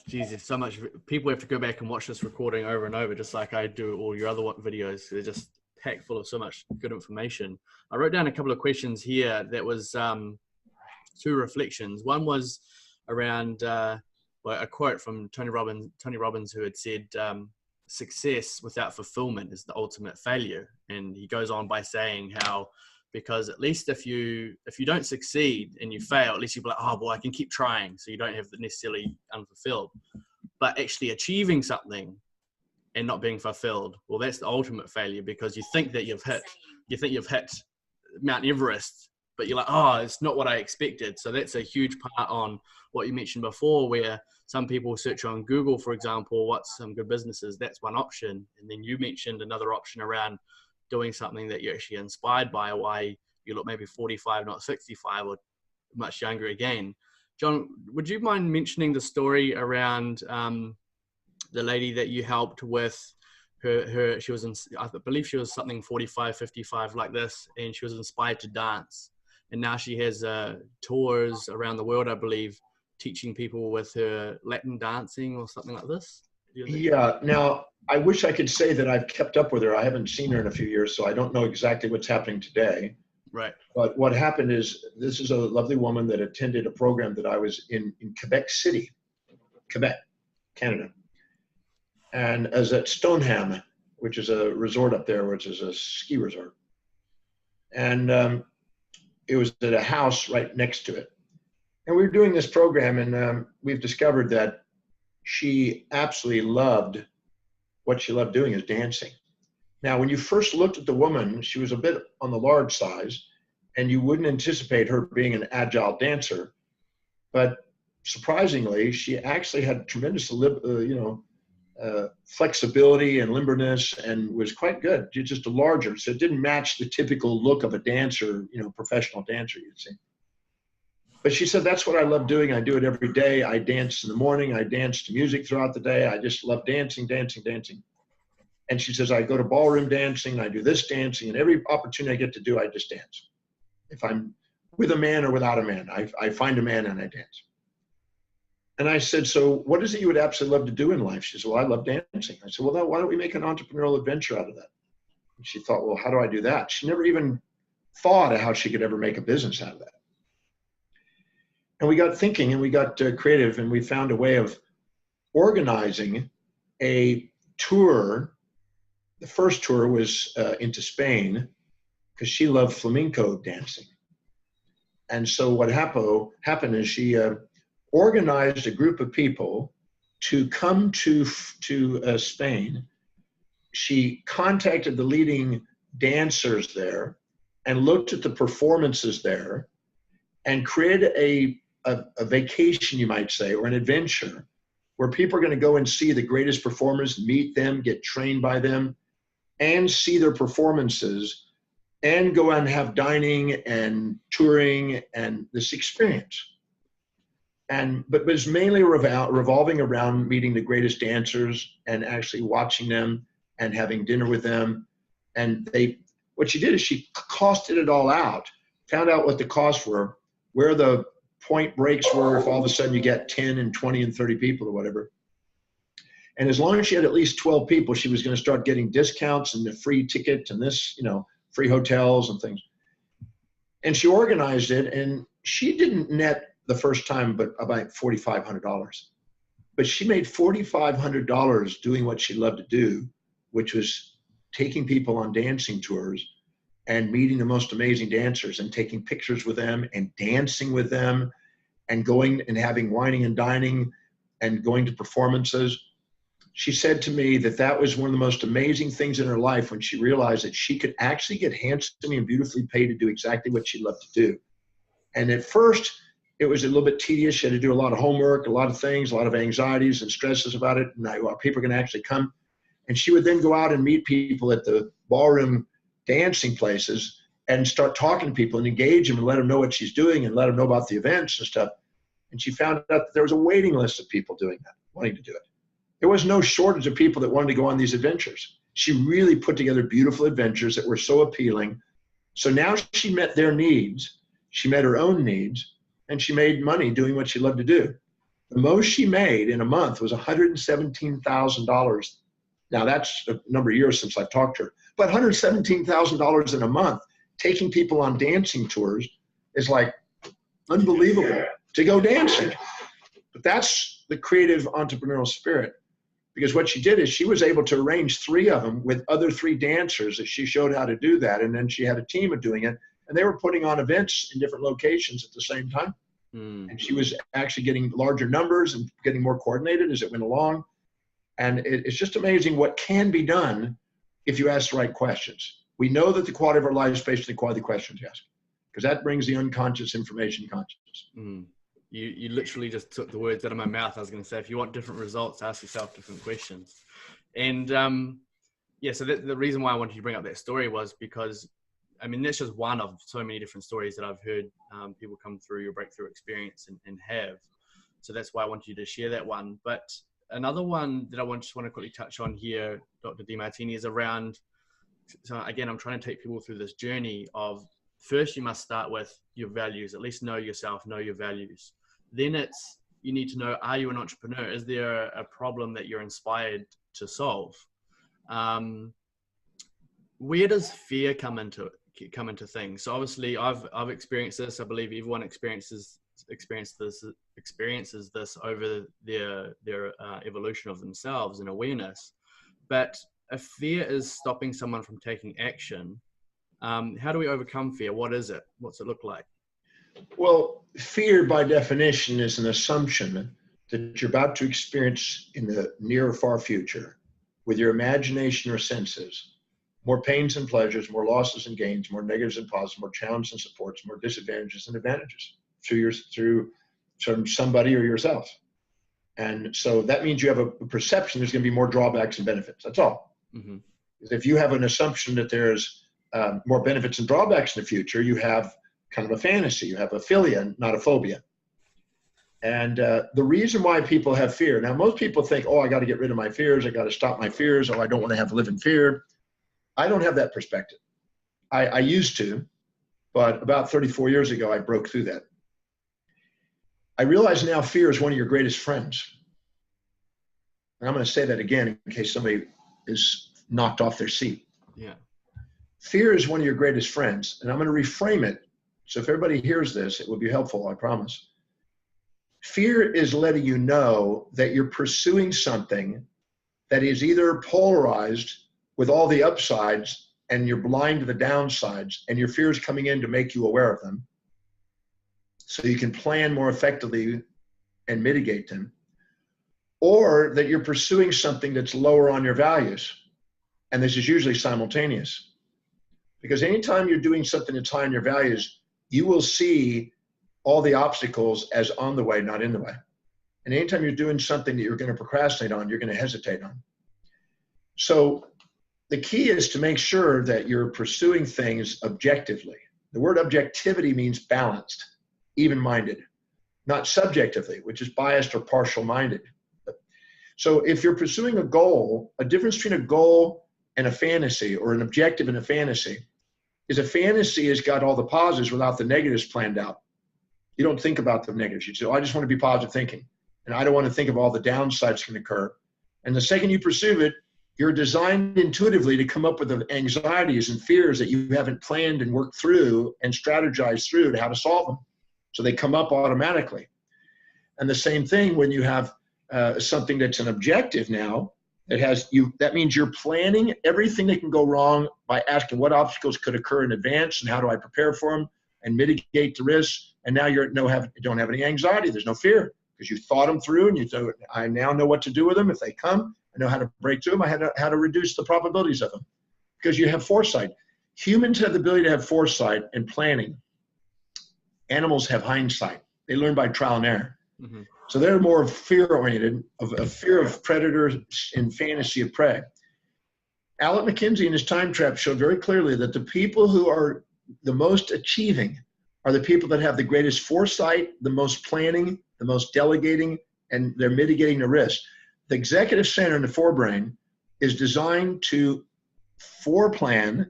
Jesus, so much. People have to go back and watch this recording over and over, just like I do all your other videos. They're just packed full of so much good information. I wrote down a couple of questions here. That was two reflections. One was around a quote from Tony Robbins, who had said, success without fulfillment is the ultimate failure. And he goes on by saying how, because at least if you don't succeed and you fail, at least you'll be like, oh boy, I can keep trying. So you don't have necessarily unfulfilled. But actually achieving something and not being fulfilled, well, that's the ultimate failure, because you think you've hit Mount Everest, but you're like, oh, it's not what I expected. So that's a huge part on what you mentioned before, where some people search on Google, for example, what's some good businesses. That's one option. And then you mentioned another option around doing something that you're actually inspired by, why you look maybe 45, not 65, or much younger again. John, would you mind mentioning the story around the lady that you helped with her, she was in, I believe she was something 45, 55 like this, and she was inspired to dance. And now she has tours around the world, I believe, teaching people with her Latin dancing or something like this.
Yeah. Now, I wish I could say that I've kept up with her. I haven't seen her in a few years, so I don't know exactly what's happening today.
Right.
But what happened is, this is a lovely woman that attended a program that I was in Quebec City, Quebec, Canada. And as at Stoneham, which is a resort up there, which is a ski resort. And it was at a house right next to it. And we were doing this program, and we've discovered that she absolutely loved, what she loved doing is dancing. Now, when you first looked at the woman, she was a bit on the large size, and you wouldn't anticipate her being an agile dancer. But surprisingly, she actually had tremendous, flexibility and limberness, and was quite good. Just a larger, so it didn't match the typical look of a dancer, professional dancer you'd see. But she said, that's what I love doing. I do it every day. I dance in the morning. I dance to music throughout the day. I just love dancing, dancing, dancing. And she says, I go to ballroom dancing. I do this dancing, and every opportunity I get to do, I just dance. If I'm with a man or without a man, I find a man and I dance. And I said, so what is it you would absolutely love to do in life? She said, well, I love dancing. I said, well, then why don't we make an entrepreneurial adventure out of that? And she thought, well, how do I do that? She never even thought of how she could ever make a business out of that. And we got thinking, and we got creative, and we found a way of organizing a tour. The first tour was into Spain, because she loved flamenco dancing. And so what happened is she organized a group of people to come to Spain. She contacted the leading dancers there and looked at the performances there and created a vacation, you might say, or an adventure where people are going to go and see the greatest performers, meet them, get trained by them, and see their performances, and go out and have dining and touring and this experience. But it was mainly revolving around meeting the greatest dancers and actually watching them and having dinner with them. And what she did is she costed it all out, found out what the costs were, where the point breaks were, if all of a sudden you get 10 and 20 and 30 people or whatever. And as long as she had at least 12 people, she was going to start getting discounts and the free ticket and this, free hotels and things. And she organized it, and she didn't net the first time but about $4,500. But she made $4,500 doing what she loved to do, which was taking people on dancing tours and meeting the most amazing dancers and taking pictures with them and dancing with them and going and having wining and dining and going to performances. She said to me that was one of the most amazing things in her life when she realized that she could actually get handsomely and beautifully paid to do exactly what she loved to do. And at first, it was a little bit tedious. She had to do a lot of homework, a lot of things, a lot of anxieties and stresses about it. And people are going to actually come. And she would then go out and meet people at the ballroom dancing places and start talking to people and engage them and let them know what she's doing and let them know about the events and stuff. And she found out that there was a waiting list of people doing that, wanting to do it. There was no shortage of people that wanted to go on these adventures. She really put together beautiful adventures that were so appealing. So now she met their needs, she met her own needs, and she made money doing what she loved to do. The most she made in a month was $117,000. Now that's a number of years since I've talked to her, but $117,000 in a month, taking people on dancing tours is like unbelievable to go dancing. But that's the creative entrepreneurial spirit, because what she did is she was able to arrange 3 of them with other 3 dancers that she showed how to do that. And then she had a team of doing it, and they were putting on events in different locations at the same time. And she was actually getting larger numbers and getting more coordinated as it went along. And it's just amazing what can be done if you ask the right questions. We know that the quality of our life is based on the quality of the questions you ask, because that brings the unconscious information conscious.
You literally just took the words out of my mouth. I was going to say, if you want different results, ask yourself different questions. And so the reason why I wanted to bring up that story was because, that's just one of so many different stories that I've heard people come through your breakthrough experience and have. So that's why I wanted you to share that one. But another one that I just want to quickly touch on here, Dr. Demartini, is around, so again, I'm trying to take people through this journey of, first you must start with your values, at least know yourself, know your values. Then you need to know, are you an entrepreneur? Is there a problem that you're inspired to solve? Where does fear come into things? So obviously I've experienced this. I believe everyone experiences this over their evolution of themselves and awareness. But if fear is stopping someone from taking action, how do we overcome fear? What is it? What's it look like?
Well, fear by definition is an assumption that you're about to experience in the near or far future with your imagination or senses more pains and pleasures, more losses and gains, more negatives and positives, more challenges and supports, more disadvantages and advantages through somebody or yourself. And so that means you have a perception there's going to be more drawbacks and benefits. That's all.
Mm-hmm.
If you have an assumption that there's more benefits and drawbacks in the future, you have kind of a fantasy. You have a philia, not a phobia. And the reason why people have fear, now most people think, oh, I got to get rid of my fears. I got to stop my fears. Oh, I don't want to live in fear. I don't have that perspective. I used to, but about 34 years ago, I broke through that. I realize now fear is one of your greatest friends. And I'm going to say that again in case somebody is knocked off their seat.
Yeah.
Fear is one of your greatest friends. And I'm going to reframe it. So if everybody hears this, it will be helpful, I promise. Fear is letting you know that you're pursuing something that is either polarized with all the upsides and you're blind to the downsides, and your fear is coming in to make you aware of them so you can plan more effectively and mitigate them, or that you're pursuing something that's lower on your values. And this is usually simultaneous. Because anytime you're doing something that's high on your values, you will see all the obstacles as on the way, not in the way. And anytime you're doing something that you're going to procrastinate on, you're going to hesitate on. So the key is to make sure that you're pursuing things objectively. The word objectivity means balanced, even-minded, not subjectively, which is biased or partial-minded. So if you're pursuing a goal, a difference between a goal and a fantasy, or an objective and a fantasy, is a fantasy has got all the positives without the negatives planned out. You don't think about the negatives. You say, oh, I just want to be positive thinking, and I don't want to think of all the downsides can occur. And the second you pursue it, you're designed intuitively to come up with the anxieties and fears that you haven't planned and worked through and strategized through to how to solve them. So they come up automatically. And the same thing when you have something that's an objective now, that means you're planning everything that can go wrong by asking what obstacles could occur in advance and how do I prepare for them and mitigate the risks. And now you don't have any anxiety. There's no fear because you thought them through, and you thought, I now know what to do with them if they come. I know how to break through them. I know how to reduce the probabilities of them because you have foresight. Humans have the ability to have foresight and planning. Animals have hindsight. They learn by trial and error. Mm-hmm. So they're more fear-oriented, of a fear of predators and fantasy of prey. Alec McKinsey in his time trap showed very clearly that the people who are the most achieving are the people that have the greatest foresight, the most planning, the most delegating, and they're mitigating the risk. The executive center in the forebrain is designed to foreplan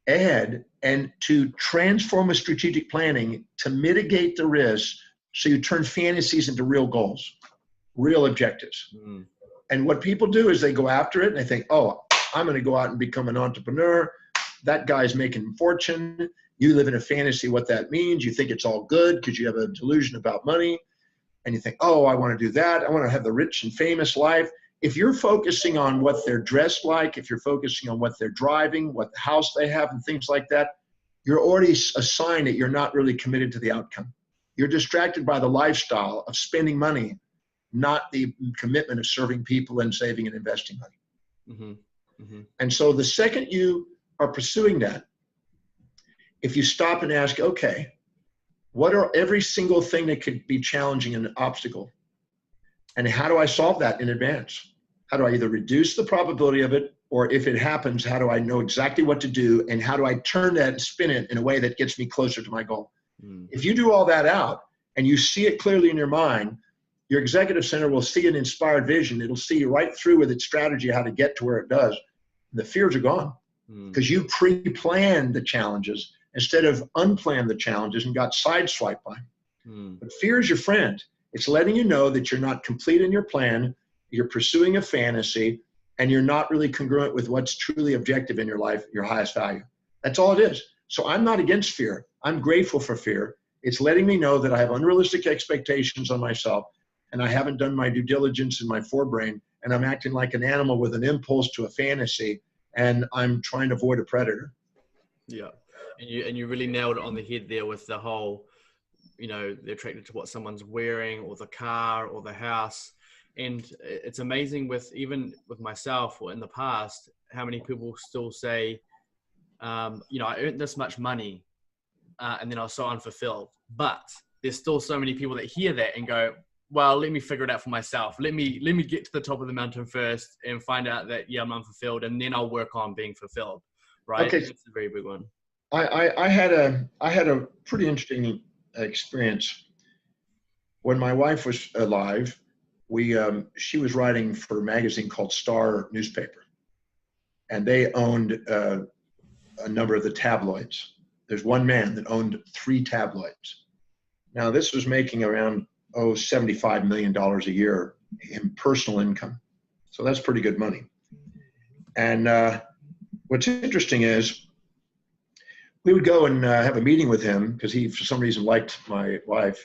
ahead and to transform a strategic planning to mitigate the risk so you turn fantasies into real goals, real objectives. Mm. And what people do is they go after it and they think, oh, I'm going to go out and become an entrepreneur. That guy's making a fortune. You live in a fantasy what that means. You think it's all good because you have a delusion about money. And you think, oh, I want to do that. I want to have the rich and famous life. If you're focusing on what they're dressed like, if you're focusing on what they're driving, what the house they have and things like that, you're already a sign that you're not really committed to the outcome. You're distracted by the lifestyle of spending money, not the commitment of serving people and saving and investing money. Mm-hmm. Mm-hmm. And so the second you are pursuing that, if you stop and ask, okay, what are every single thing that could be challenging and an obstacle? And how do I solve that in advance? How do I either reduce the probability of it, or if it happens, how do I know exactly what to do? And how do I turn that and spin it in a way that gets me closer to my goal? Mm. If you do all that out and you see it clearly in your mind, your executive center will see an inspired vision. It'll see right through with its strategy how to get to where it does. The fears are gone because you pre-planned the challenges instead of unplanned the challenges and got sideswiped by them. But fear is your friend. It's letting you know that you're not complete in your plan, you're pursuing a fantasy, and you're not really congruent with what's truly objective in your life, your highest value. That's all it is. So I'm not against fear. I'm grateful for fear. It's letting me know that I have unrealistic expectations on myself, and I haven't done my due diligence in my forebrain, and I'm acting like an animal with an impulse to a fantasy, and I'm trying to avoid a predator.
Yeah. And you really nailed it on the head there with the whole, they're attracted to what someone's wearing or the car or the house. And it's amazing even with myself or in the past, how many people still say, I earned this much money and then I was so unfulfilled. But there's still so many people that hear that and go, well, let me figure it out for myself. Let me get to the top of the mountain first and find out that, yeah, I'm unfulfilled, and then I'll work on being fulfilled. Right.
Okay.
That's a very big one.
I had a pretty interesting experience when my wife was alive. She was writing for a magazine called Star newspaper, and they owned a number of the tabloids. There's one man that owned 3 tabloids. Now this was making around $75 million a year in personal income, so that's pretty good money. And what's interesting is, we would go and have a meeting with him because he, for some reason, liked my wife.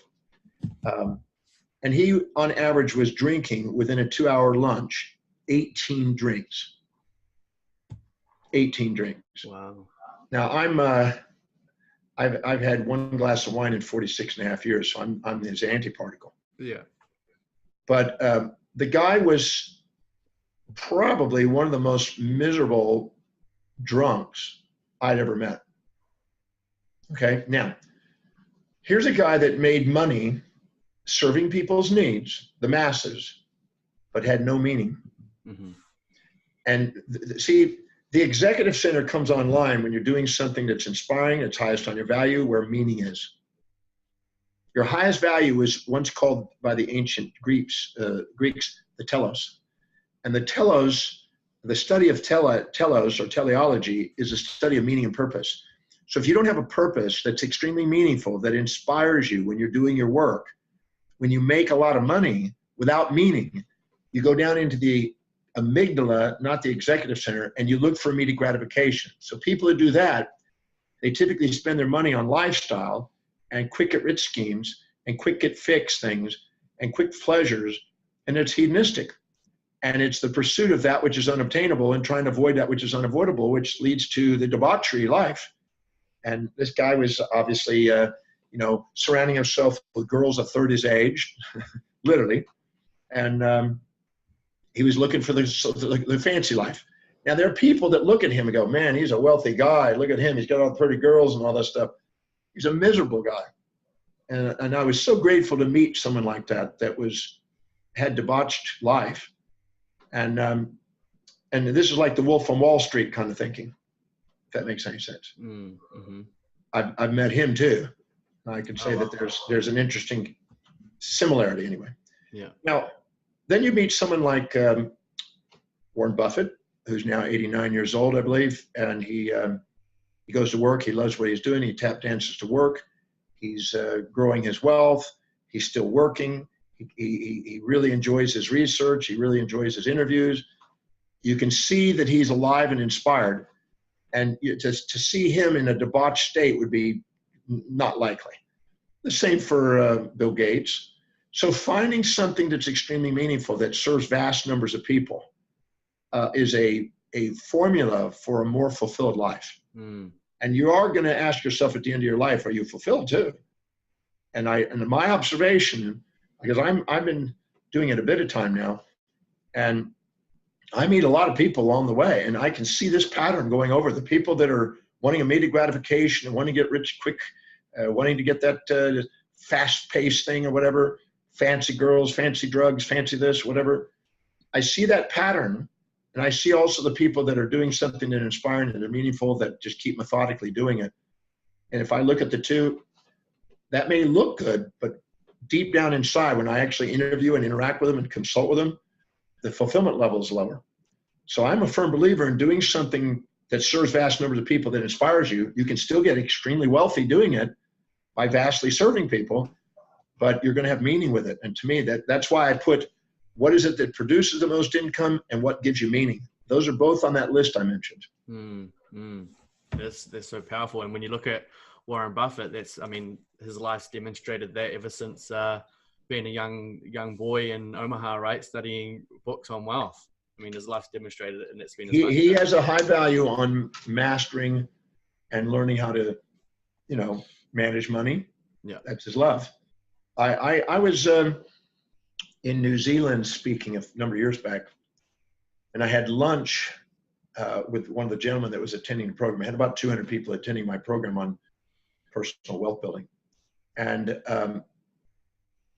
And he, on average, was drinking within a 2-hour lunch, 18 drinks. 18 drinks.
Wow.
Now, I've had 1 glass of wine in 46 and a half years, so I'm his antiparticle.
Yeah.
But the guy was probably one of the most miserable drunks I'd ever met. Okay, now, here's a guy that made money serving people's needs, the masses, but had no meaning.
Mm-hmm.
And see, the executive center comes online when you're doing something that's inspiring, it's highest on your value, where meaning is. Your highest value was once called by the ancient Greeks the telos. And the telos, the study of telos or teleology, is a study of meaning and purpose. So if you don't have a purpose that's extremely meaningful, that inspires you when you're doing your work, when you make a lot of money without meaning, you go down into the amygdala, not the executive center, and you look for immediate gratification. So people who do that, they typically spend their money on lifestyle and quick get rich schemes and quick get fix things and quick pleasures, and it's hedonistic. And it's the pursuit of that which is unobtainable and trying to avoid that which is unavoidable, which leads to the debauchery life. And this guy was obviously, surrounding himself with girls a third his age, literally. And he was looking for the fancy life. Now, there are people that look at him and go, man, he's a wealthy guy. Look at him. He's got all the pretty girls and all that stuff. He's a miserable guy. And I was so grateful to meet someone like that had debauched life. And this is like the Wolf on Wall Street kind of thinking, if that makes any sense.
Mm-hmm.
I've met him too. I can say that there's an interesting similarity anyway.
Yeah.
Now, then you meet someone like Warren Buffett, who's now 89 years old, I believe, and he goes to work. He loves what he's doing. He tap dances to work. He's growing his wealth. He's still working. He really enjoys his research. He really enjoys his interviews. You can see that he's alive and inspired. And to see him in a debauched state would be not likely. The same for Bill Gates. So finding something that's extremely meaningful that serves vast numbers of people is a formula for a more fulfilled life. Mm. And you are going to ask yourself at the end of your life, are you fulfilled too? And my observation, because I've been doing it a bit of time now, and I meet a lot of people along the way, and I can see this pattern going over. The people that are wanting immediate gratification and wanting to get rich quick, wanting to get that fast-paced thing or whatever, fancy girls, fancy drugs, fancy this, whatever. I see that pattern, and I see also the people that are doing something that inspiring and are meaningful that just keep methodically doing it. And if I look at the two, that may look good, but deep down inside, when I actually interview and interact with them and consult with them, the fulfillment level is lower. So I'm a firm believer in doing something that serves vast numbers of people, that inspires you. You can still get extremely wealthy doing it by vastly serving people, but you're going to have meaning with it. And to me, that's why I put, what is it that produces the most income and what gives you meaning? Those are both on that list I mentioned.
They're so powerful. And when you look at Warren Buffett, his life's demonstrated that ever since being a young boy in Omaha, right, studying books on wealth. His life's demonstrated it, and it's been.
He has a high value on mastering and learning how to, manage money.
Yeah,
that's his love. I was in New Zealand speaking a number of years back, and I had lunch with one of the gentlemen that was attending the program. I had about 200 people attending my program on personal wealth building, and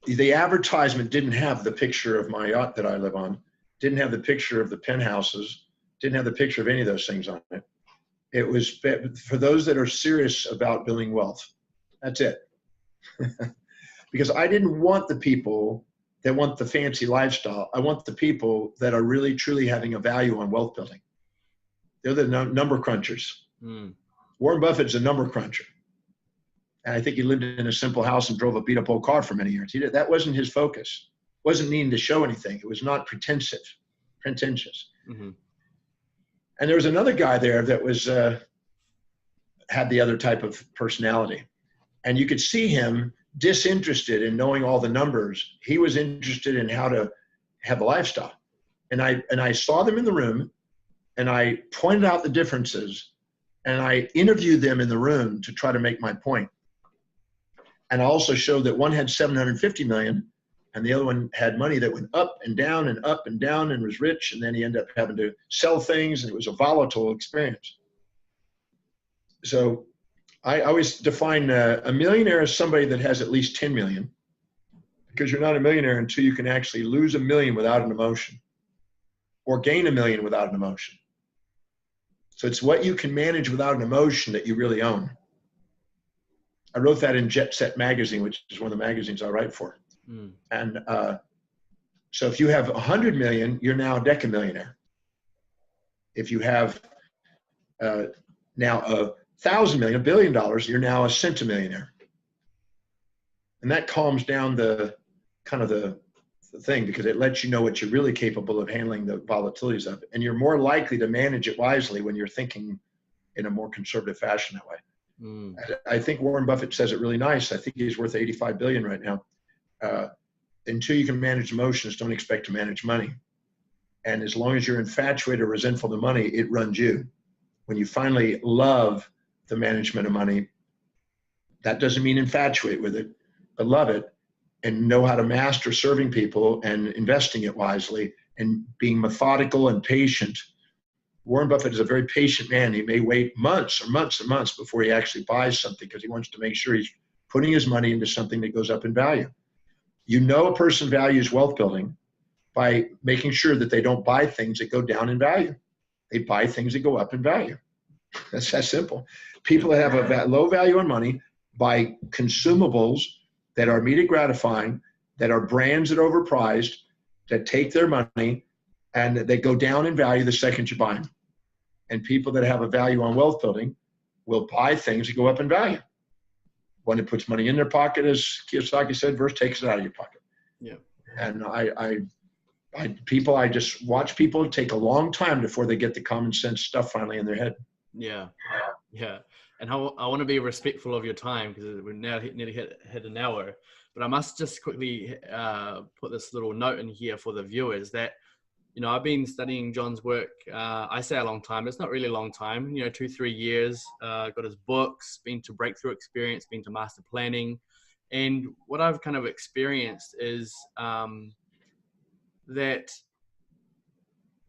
the advertisement didn't have the picture of my yacht that I live on, didn't have the picture of the penthouses, didn't have the picture of any of those things on it. It was for those that are serious about building wealth. That's it. Because I didn't want the people that want the fancy lifestyle. I want the people that are really, truly having a value on wealth building. They're the number crunchers. Warren Buffett's a number cruncher. And I think he lived in a simple house and drove a beat up old car for many years. That wasn't his focus. Wasn't needing to show anything. It was not pretentious.
Mm-hmm.
And there was another guy there that was had the other type of personality. And you could see him disinterested in knowing all the numbers. He was interested in how to have a lifestyle. And I saw them in the room, and I pointed out the differences, and I interviewed them in the room to try to make my point. And I also showed that one had 750 million and the other one had money that went up and down and up and down and was rich. And then he ended up having to sell things, and it was a volatile experience. So I always define a millionaire as somebody that has at least 10 million, because you're not a millionaire until you can actually lose $1 million without an emotion or gain $1 million without an emotion. So it's what you can manage without an emotion that you really own. I wrote that in Jet Set magazine, which is one of the magazines I write for. And so if you have 100 million, you're now a decamillionaire. If you have now 1,000 million, $1 billion, you're now a centimillionaire. And that calms down the kind of the thing, because it lets you know what you're really capable of handling the volatilities of. And you're more likely to manage it wisely when you're thinking in a more conservative fashion that way. I think Warren Buffett says it really nice. I think he's worth 85 billion right now. Until you can manage emotions, don't expect to manage money. And as long as you're infatuated or resentful of money, it runs you. When you finally love the management of money, that doesn't mean infatuate with it, but love it and know how to master serving people and investing it wisely and being methodical and patient. Warren Buffett is a very patient man. He may wait months or months and months before he actually buys something, because he wants to make sure he's putting his money into something that goes up in value. You know a person values wealth building by making sure that they don't buy things that go down in value. They buy things that go up in value. That's that simple. People that have a low value on money buy consumables that are immediate gratifying, that are brands that are overpriced, that take their money and they go down in value the second you buy them. And people that have a value on wealth building will buy things that go up in value. One that puts money in their pocket, as Kiyosaki said, versus takes it out of your pocket.
Yeah.
And I just watch people take a long time before they get the common sense stuff finally in their head.
Yeah. Yeah. And I want to be respectful of your time, because we're now nearly hit an hour, but I must just quickly put this little note in here for the viewers that, you know, I've been studying John's work. I say a long time. It's not really a long time, 2-3 years. Got his books, been to breakthrough experience, been to master planning. And what I've kind of experienced is that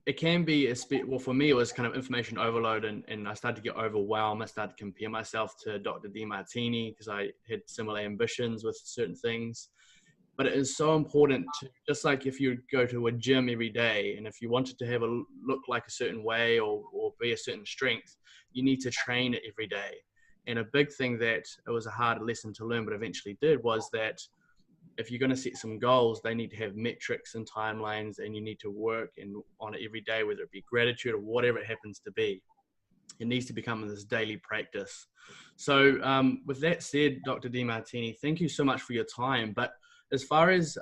it can be, well, for me, it was kind of information overload, and I started to get overwhelmed. I started to compare myself to Dr. Demartini because I had similar ambitions with certain things. But it is so important to, just like if you go to a gym every day, and if you wanted to have a look like a certain way or be a certain strength, you need to train it every day. And a big thing that it was a hard lesson to learn, but eventually did, was that if you're going to set some goals, they need to have metrics and timelines, and you need to work on it every day, whether it be gratitude or whatever it happens to be. It needs to become this daily practice. So with that said, Dr. Demartini, thank you so much for your time. But as far as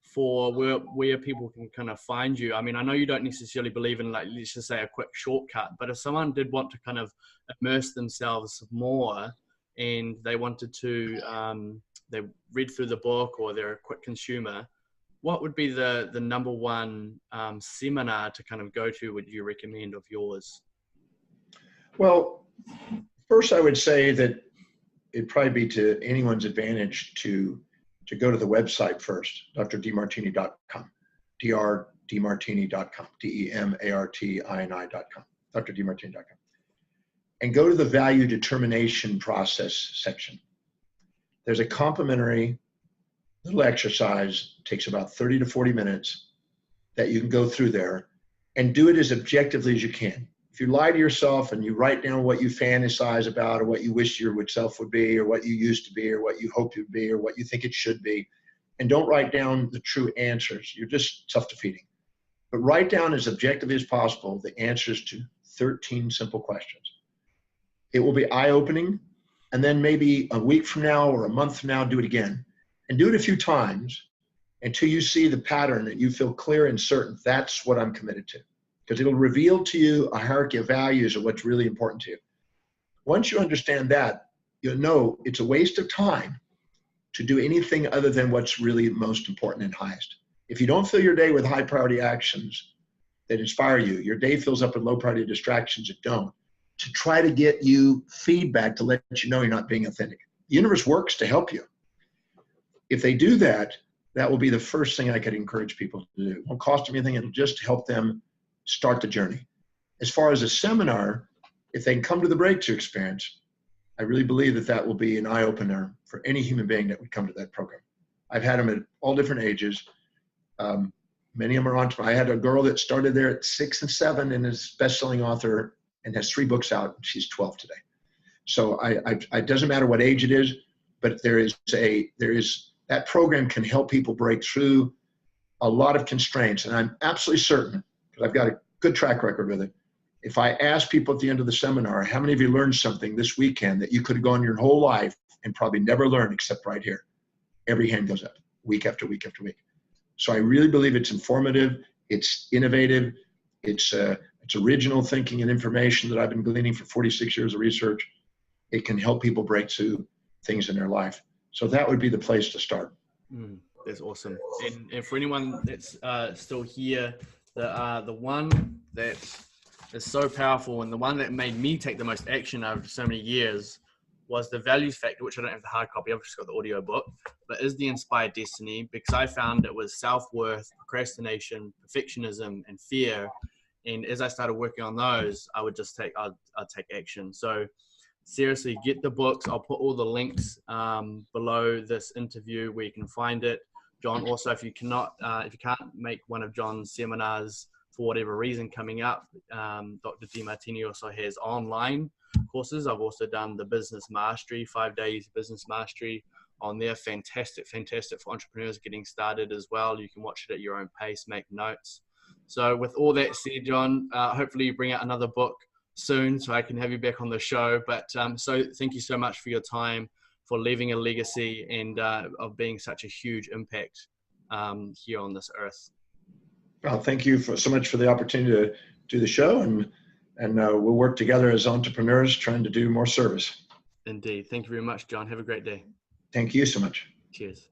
for where people can kind of find you, I mean, I know you don't necessarily believe in, like, let's just say a quick shortcut, but if someone did want to kind of immerse themselves more and they wanted to, they read through the book or they're a quick consumer, what would be the number one seminar to kind of go to, would you recommend, of yours?
Well, first I would say that it'd probably be to anyone's advantage to go to the website first, drdemartini.com, drdemartini.com, DEMARTINI.com, drdemartini.com, and go to the value determination process section. There's a complimentary little exercise, takes about 30 to 40 minutes that you can go through there and do it as objectively as you can. If you lie to yourself and you write down what you fantasize about or what you wish your self would be or what you used to be or what you hope you'd be or what you think it should be, and don't write down the true answers, you're just self-defeating. But write down as objectively as possible the answers to 13 simple questions. It will be eye-opening, and then maybe a week from now or a month from now, do it again. And do it a few times until you see the pattern that you feel clear and certain, that's what I'm committed to. Because it'll reveal to you a hierarchy of values of what's really important to you. Once you understand that, you'll know it's a waste of time to do anything other than what's really most important and highest. If you don't fill your day with high priority actions that inspire you, your day fills up with low priority distractions that don't, to try to get you feedback to let you know you're not being authentic. The universe works to help you. If they do that, that will be the first thing I could encourage people to do. It won't cost them anything. It'll just help them start the journey. As far as a seminar, if they can come to the breakthrough experience, I really believe that that will be an eye-opener for any human being that would come to that program. I've had them at all different ages. Many of them are on. I had a girl that started there at 6 and 7 and is a best-selling author and has 3 books out. She's 12 today. So it doesn't matter what age it is, but that program can help people break through a lot of constraints. And I'm absolutely certain, because I've got a good track record with it, if I ask people at the end of the seminar, how many of you learned something this weekend that you could have gone your whole life and probably never learned except right here? Every hand goes up, week after week after week. So I really believe it's informative, it's innovative, it's original thinking and information that I've been gleaning for 46 years of research. It can help people break through things in their life. So that would be the place to start.
That's awesome. And for anyone that's still here, the one that is so powerful and the one that made me take the most action over so many years was the Values Factor, which I don't have the hard copy. I've just got the audio book, but is the Inspired Destiny, because I found it was self-worth, procrastination, perfectionism, and fear. And as I started working on those, I would just I'd take action. So seriously, get the books. I'll put all the links below this interview where you can find it. John, also, if you can't make one of John's seminars for whatever reason coming up, Dr. Demartini also has online courses. I've also done the Business Mastery, 5 days Business Mastery on there. Fantastic for entrepreneurs getting started as well. You can watch it at your own pace, make notes. So with all that said, John, hopefully you bring out another book soon so I can have you back on the show. But so thank you so much for your time, for leaving a legacy and of being such a huge impact here on this earth.
Well, thank you so much for the opportunity to do the show, and we'll work together as entrepreneurs trying to do more service.
Indeed. Thank you very much, John. Have a great day.
Thank you so much.
Cheers.